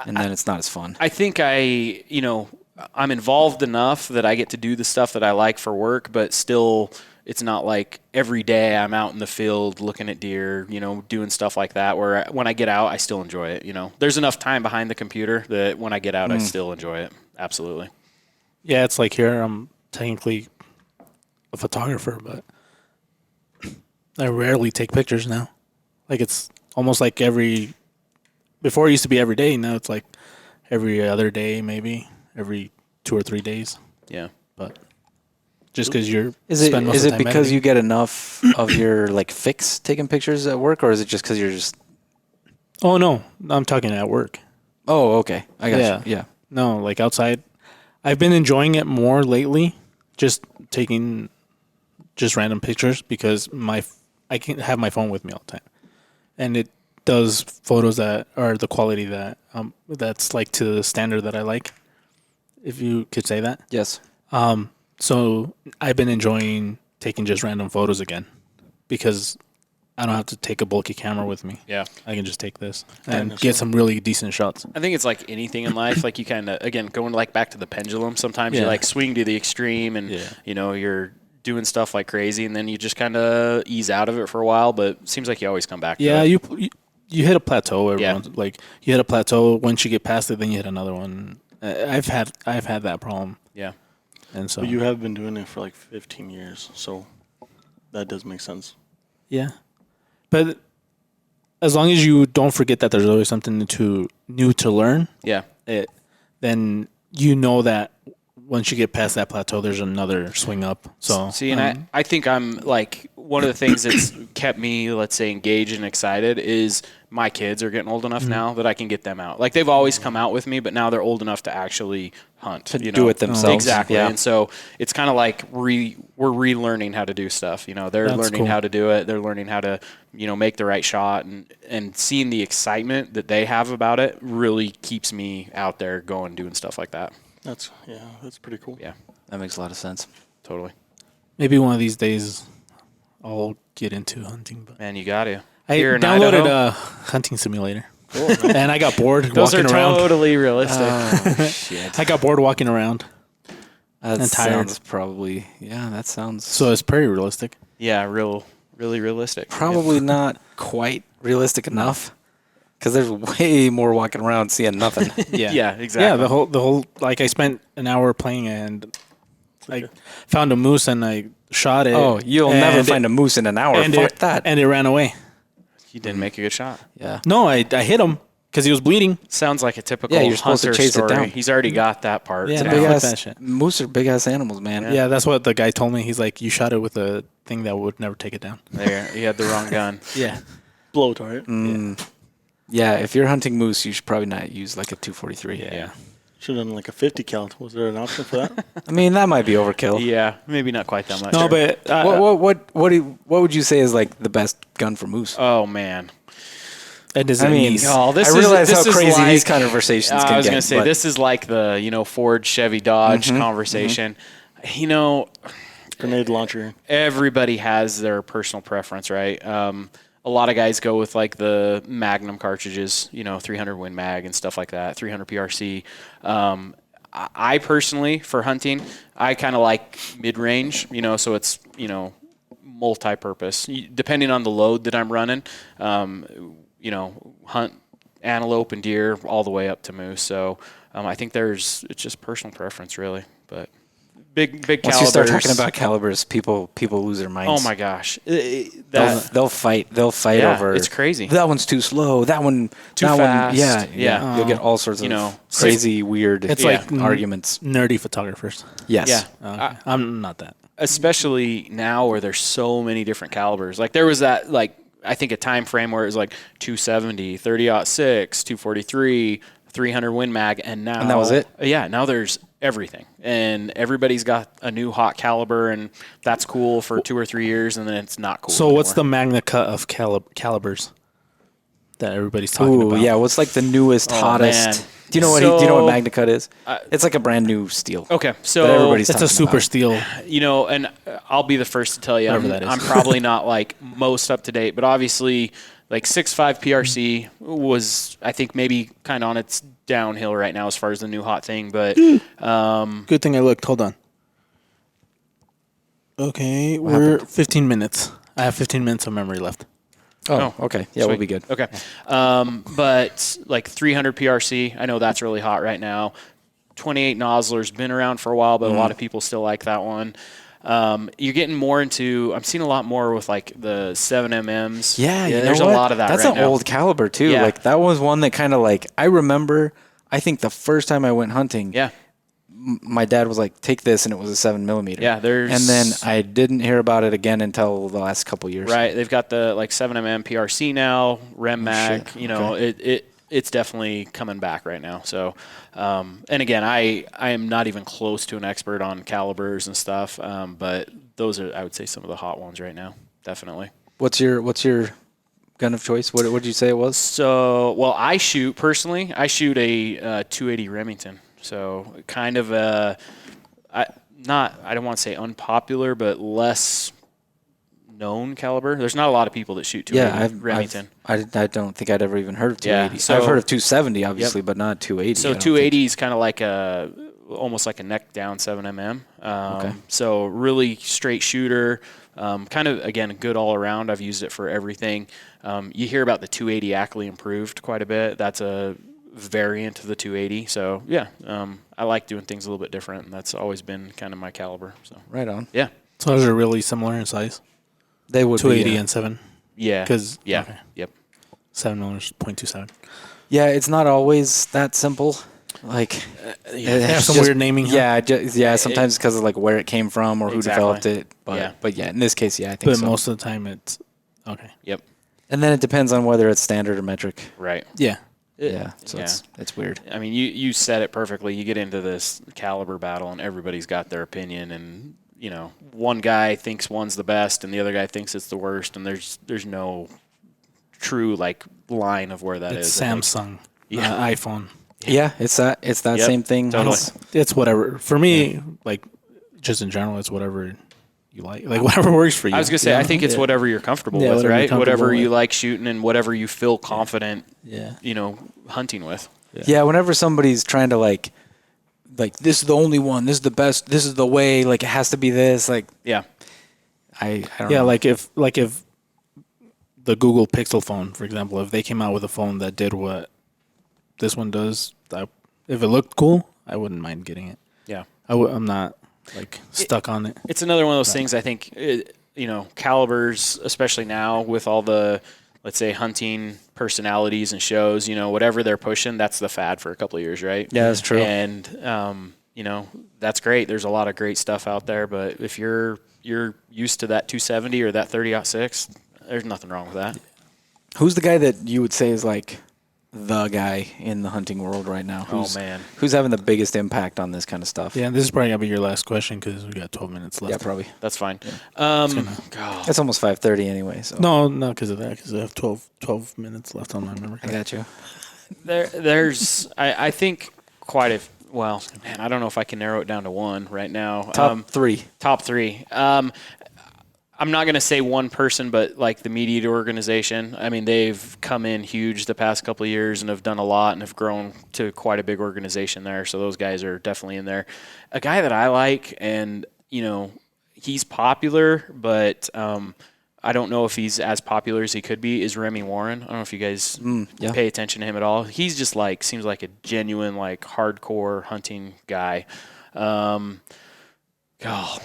and then it's not as fun. I think I'm involved enough that I get to do the stuff that I like for work, but still it's not like every day I'm out in the field looking at deer, doing stuff like that, where when I get out, I still enjoy it. There's enough time behind the computer that when I get out, I still enjoy it. Absolutely. Yeah, it's like here I'm technically a photographer, but I rarely take pictures now. Like it's almost like before it used to be every day. Now it's like every other day, maybe every 2 or 3 days. Yeah. But just because is it because you get enough of your like fix taking pictures at work, or is it just because you're just? Oh no, I'm talking at work. Oh, okay, I got you. Yeah. No, like outside, I've been enjoying it more lately. Just taking just random pictures because I can't have my phone with me all the time, and it does photos that are the quality that's like to the standard that I like, if you could say that. Yes. So I've been enjoying taking just random photos again because I don't have to take a bulky camera with me. Yeah. I can just take this and get some really decent shots. I think it's like anything in life. Like you kind of, again, going like back to the pendulum, sometimes you like swing to the extreme and, you're doing stuff like crazy and then you just kind of ease out of it for a while, but it seems like you always come back to it. You hit a plateau. Like you hit a plateau. Once you get past it, then you hit another one. I've had that problem. Yeah. And so but you have been doing it for like 15 years, so that does make sense. Yeah. But as long as you don't forget that there's always something new to learn, then you know that once you get past that plateau, there's another swing up. So see, and I think I'm like one of the things that's kept me, let's say, engaged and excited is my kids are getting old enough now that I can get them out. Like they've always come out with me, but now they're old enough to actually hunt, do it themselves. Exactly. Yeah. And so it's kind of like we're relearning how to do stuff. They're That's learning cool. how to do it. They're learning how to, make the right shot and seeing the excitement that they have about it really keeps me out there going, doing stuff like that. That's pretty cool. Yeah. That makes a lot of sense. Totally. maybe one of these days I'll get into hunting. But Man, you got to. I Here in downloaded Idaho? a hunting simulator. Cool, and I got bored Those walking are around. totally realistic. Oh, shit. I got bored walking around. That and tired. sounds probably, that sounds So it's pretty realistic. Yeah, really realistic. probably not quite realistic enough because there's way more walking around seeing nothing. Yeah, exactly. Yeah, the whole like I spent an hour playing and I found a moose and I shot it. Oh, you'll never find a moose in an hour. and Fuck it, that. And it ran away. You didn't make a good shot. Yeah. No, I hit him because he was bleeding. Sounds like a typical Yeah, you're supposed to hunter chase it story. down. He's already got that part. Yeah, down. big Big fuck ass that shit. moose are big ass animals, man. Yeah, that's what the guy told me. He's like, you shot it with a thing that would never take it down. There, you had the wrong gun. Yeah. Blow target. Yeah, if you're hunting moose, you should probably not use like a 243. Yeah. Should have done like a 50 cal. Was there an option for that? I mean, that might be overkill. Yeah, maybe not quite that much. No, but What would you say is like the best gun for moose? Oh man. it doesn't I mean, mean, Oh, I realize how is crazy like- these conversations can get. I was gonna say but this is like the Ford Chevy Dodge conversation. Grenade launcher. Everybody has their personal preference, right? A lot of guys go with like the Magnum cartridges, 300 Win Mag and stuff like that, 300 PRC. I personally, for hunting, I kind of like mid-range, so it's, multi-purpose. Depending on the load that I'm running, hunt antelope and deer all the way up to moose. So I think it's just personal preference, really. But big Once calibers. you start talking about calibers, people lose their minds. Oh my gosh, They'll fight. They'll fight Yeah, over. it's crazy. That one's too slow. That one Too that fast. One, Yeah. You'll get all sorts of crazy, weird. It's Yeah. like arguments. nerdy photographers. Yes. Yeah. Okay. I'm not that. Especially now where there's so many different calibers. Like there was that, like, I think a time frame where it was like 270, 30-06, 243, 300 Win Mag, and now that was it? Yeah, now there's everything, and everybody's got a new hot caliber, and that's cool for 2 or 3 years, and then it's not cool. So what's the anymore. magna cut of calibers that everybody's talking about? Yeah. What's like the newest, hottest? man. Do you know what? So- do you know what Magna Cut is? It's like a brand new steel. Okay, so But everybody's It's a talking super about. steel. and I'll be the first to tell you, Whatever that is. I'm probably not like most up to date, but obviously like 6.5 PRC was, I think, maybe kind of on its downhill right now as far as the new hot thing, but Good thing I looked. Hold on. Okay, we're 15 minutes. I have 15 minutes of memory left. Oh, okay. Yeah, we'll Sweet. be good. Okay. But like 300 PRC, I know that's really hot right now. 28 Nozzler's been around for a while, but a lot of people still like that one. You're getting more into, I'm seeing a lot more with like the 7MMs. Yeah, you know there's what? a lot of that That's right an now. old caliber too. Yeah. Like that was one that kind of like I remember. I think the first time I went hunting, Yeah. my dad was like, "Take this," and it was a 7mm. Yeah, there's- And then I didn't hear about it again until the last couple years. Right. They've got the like 7mm PRC now, Rem Mag, shit. you know, it's definitely coming back right now. So, and again, I am not even close to an expert on calibers and stuff. But those are, I would say, some of the hot ones right now. Definitely. What's your gun of choice? What did you say it was? So, well, I shoot a 280 Remington. So kind of I don't want to say unpopular, but less known caliber. There's not a lot of people that shoot 280 Remington. I don't think I'd ever even heard of Yeah, 280. so- I've heard of 270, obviously, but not 280. So I don't 280 is kind of like almost like a neck down 7mm. Okay. So really straight shooter. Kind of, again, good all around. I've used it for everything. You hear about the 280 Ackley improved quite a bit. That's a variant of the 280. So yeah, I like doing things a little bit different, and that's always been kind of my caliber. So think. Right on. yeah, So those are really similar in size. They would 280 be, and 7. yeah, 'Cause- yeah, okay. yep. 7mm, 0.27. Yeah, it's not always that simple. Like They have some weird naming. huh? Yeah, sometimes because of like where it came from or who Exactly. developed it. But yeah, in this case, yeah, I think But so. most of the time it's okay. Yep. And then it depends on whether it's standard or metric. Right. Yeah. Yeah, so it's weird. I mean, you said it perfectly. You get into this caliber battle, and everybody's got their opinion, and you know, one guy thinks one's the best, and the other guy thinks it's the worst, and there's no true like line of where that It's is. Samsung. Yeah. iPhone. Yeah, it's that Yep, same thing. totally. It's whatever. For me, like just in general, it's whatever you like. Like whatever works for you. I was gonna say, you I know? think it's Yeah. whatever you're comfortable Yeah, with, whatever you're right? comfortable Whatever you with. like shooting, and whatever you feel confident, Yeah. you know, hunting with. Yeah, whenever somebody's trying to like this is the only one, this is the best, this is the way, like it has to be this, like Yeah. I don't Yeah, know. like if the Google Pixel phone, for example, if they came out with a phone that did what this one does, if it looked cool, I wouldn't mind getting it. Yeah. I'm not like stuck on it. It's another one of those things. I think you know, calibers, especially now with all the, let's say, hunting personalities and shows. You know, whatever they're pushing, that's the fad for a couple of years, right? Yeah, that's true. And you know, that's great. There's a lot of great stuff out there, but if you're used to that 270 or that 30-06, there's nothing wrong with that. Who's the guy that you would say is like the guy in the hunting world right now? Who's, Oh man. who's having the biggest impact on this kind of stuff? Yeah, this is probably gonna be your last question because we got 12 minutes left. Yeah, probably. That's fine. gonna- God. It's almost 5:30 anyway, so No, not because of that. Because I have 12 minutes left on my memory I card. got you. There's I think quite a well, man, I don't know if I can narrow it down to one right now. Top three. Top three. I'm not going to say one person, but like the Meat Eater organization. I mean, they've come in huge the past couple of years and have done a lot and have grown to quite a big organization there. So those guys are definitely in there. A guy that I like, and you know, he's popular, but I don't know if he's as popular as he could be, is Remy Warren. I don't know if you guys yeah. pay attention to him at all. He's just like, seems like a genuine, like hardcore hunting guy. Oh,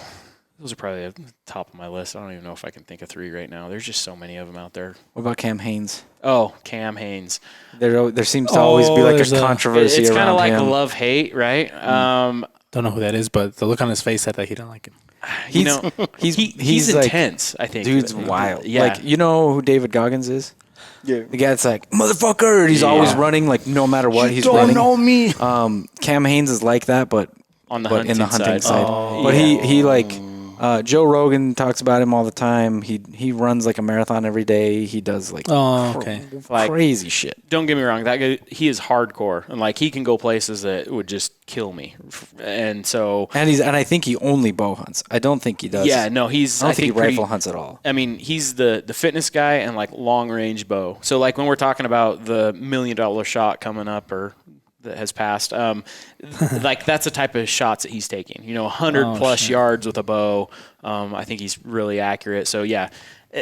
those are probably at the top of my list. I don't even know if I can think of 3 right now. There's just so many of them out there. What about Cam Haines? Oh, Cam Haines. There seems to always be like there's a a- controversy It's kind around of like him. love-hate, right? Don't know who that is, but the look on his face said that he didn't like him. You know, he's like, intense, I think. Dude's wild. Yeah. Like, you know who David Goggins is? Yeah. The guy that's like, motherfucker. He's always running, like, no matter what, he's running. me. Cam Haines is like that, but on the in the hunting side. Oh, But yeah. he like, Joe Rogan talks about him all the time. He runs like a marathon every day. He does like, Like, crazy shit. don't get me wrong, that guy, he is hardcore, and like he can go places that would just kill me. And so, And I think he only bow hunts. I don't think he does. yeah, no, he's I don't think he pretty- rifle hunts at all. I mean, he's the fitness guy and like long range bow. So like when we're talking about the $1 million shot coming up or that has passed, like that's the type of shots that he's taking. 100 plus yards with a bow. I think he's really accurate. So yeah,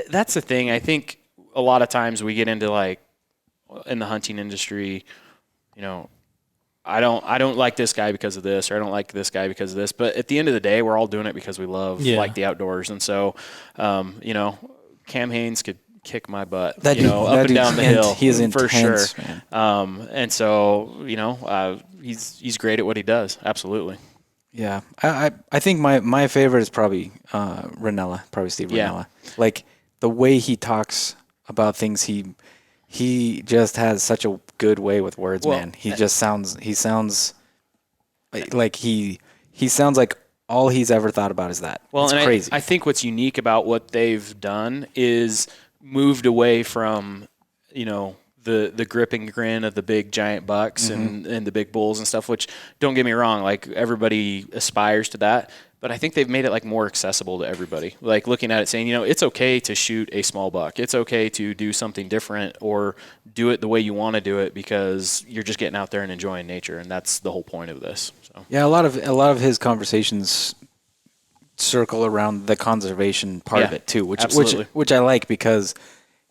that's the thing. I think a lot of times we get into like in the hunting industry, I don't like this guy because of this, or I don't like this guy because of this. But at the end of the day, we're all doing it because we love like the outdoors. And so, Cam Haines could kick my butt, up and down the hill. He is for intense, sure. man. And so, he's great at what he does. Absolutely. Yeah, I think my favorite is probably Ranella, probably Steve Ranella. Like the way he talks about things, he just has such a good way with words, man. He sounds like he sounds like all he's ever thought about is that. Well, it's and crazy. I think what's unique about what they've done is moved away from, the grip and grin of the big giant bucks and the big bulls and stuff, which don't get me wrong, like everybody aspires to that. But I think they've made it like more accessible to everybody. Like looking at it saying, it's okay to shoot a small buck. It's okay to do something different or do it the way you want to do it because you're just getting out there and enjoying nature. And that's the whole point of this. So. Yeah, a lot of his conversations circle around the conservation part of it too, which I like because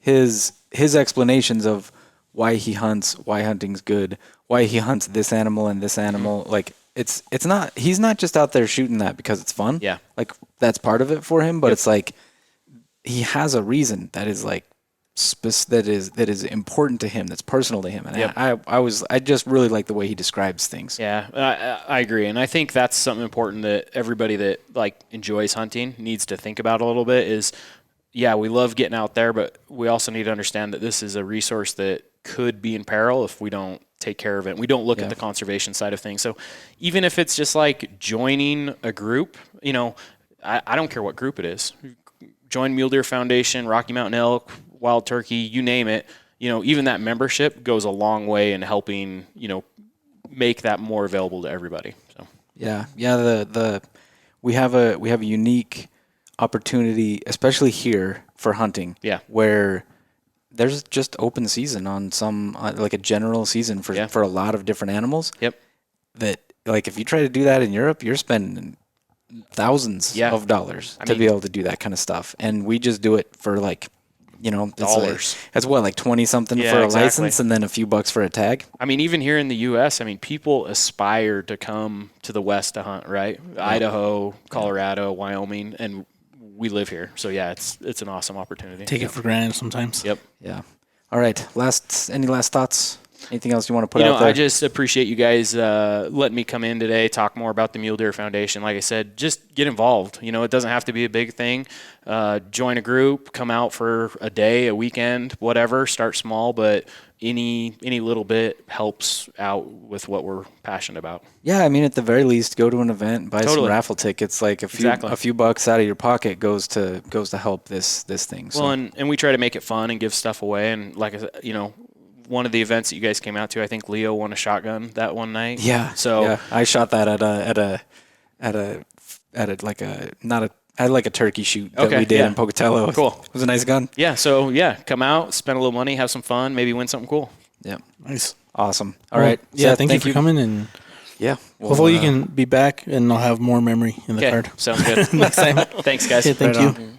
his explanations of why he hunts, why hunting's good, why he hunts this animal and this animal, like he's not just out there shooting that because it's fun. Yeah. Like that's part of it for him, but it's like he has a reason that is like that is important to him, that's personal to him. And I just really like the way he describes things. Yeah, I agree. And I think that's something important that everybody that like enjoys hunting needs to think about a little bit is, yeah, we love getting out there, but we also need to understand that this is a resource that could be in peril if we don't take care of it. We don't look at the conservation side of things. So even if it's just like joining a group, I don't care what group it is. Join Mule Deer Foundation, Rocky Mountain Elk, Wild Turkey, you name it. Even that membership goes a long way in helping, make that more available to everybody. So yeah. We have a unique opportunity, especially here for hunting. Yeah. Where there's just open season on some like a general season for a lot of different animals. Yep. That like if you try to do that in Europe, you're spending thousands of dollars to be able to do that kind of stuff, and we just do it for like dollars. That's what, like 20 something for a license, and then a few bucks for a tag. I mean, even here in the U.S., people aspire to come to the West to hunt, right? Idaho, Colorado, Wyoming, and we live here. So yeah, it's an awesome opportunity. Take it for granted sometimes. Yep. Yeah. All right. Any last thoughts? Anything else you want to put out there? I just appreciate you guys letting me come in today, talk more about the Mule Deer Foundation. Like I said, just get involved. It doesn't have to be a big thing. Join a group, come out for a day, a weekend, whatever. Start small, but any little bit helps out with what we're passionate about. Yeah, at the very least, go to an event, buy some raffle tickets. Like a few bucks out of your pocket goes to help this thing. So. Well, and we try to make it fun and give stuff away. And like I said, one of the events that you guys came out to, I think Leo won a shotgun that one night. Yeah. So I shot that I had like a turkey shoot that we did in Pocatello. Cool. It was a nice gun. Yeah. So come out, spend a little money, have some fun, maybe win something cool. Yeah. Nice. Awesome. All right. Yeah. Seth, thank you for coming, and yeah. hopefully you can be back and I'll have more memory in the card. Sounds good. Next time. Thanks, guys. Okay, thank Right you. on.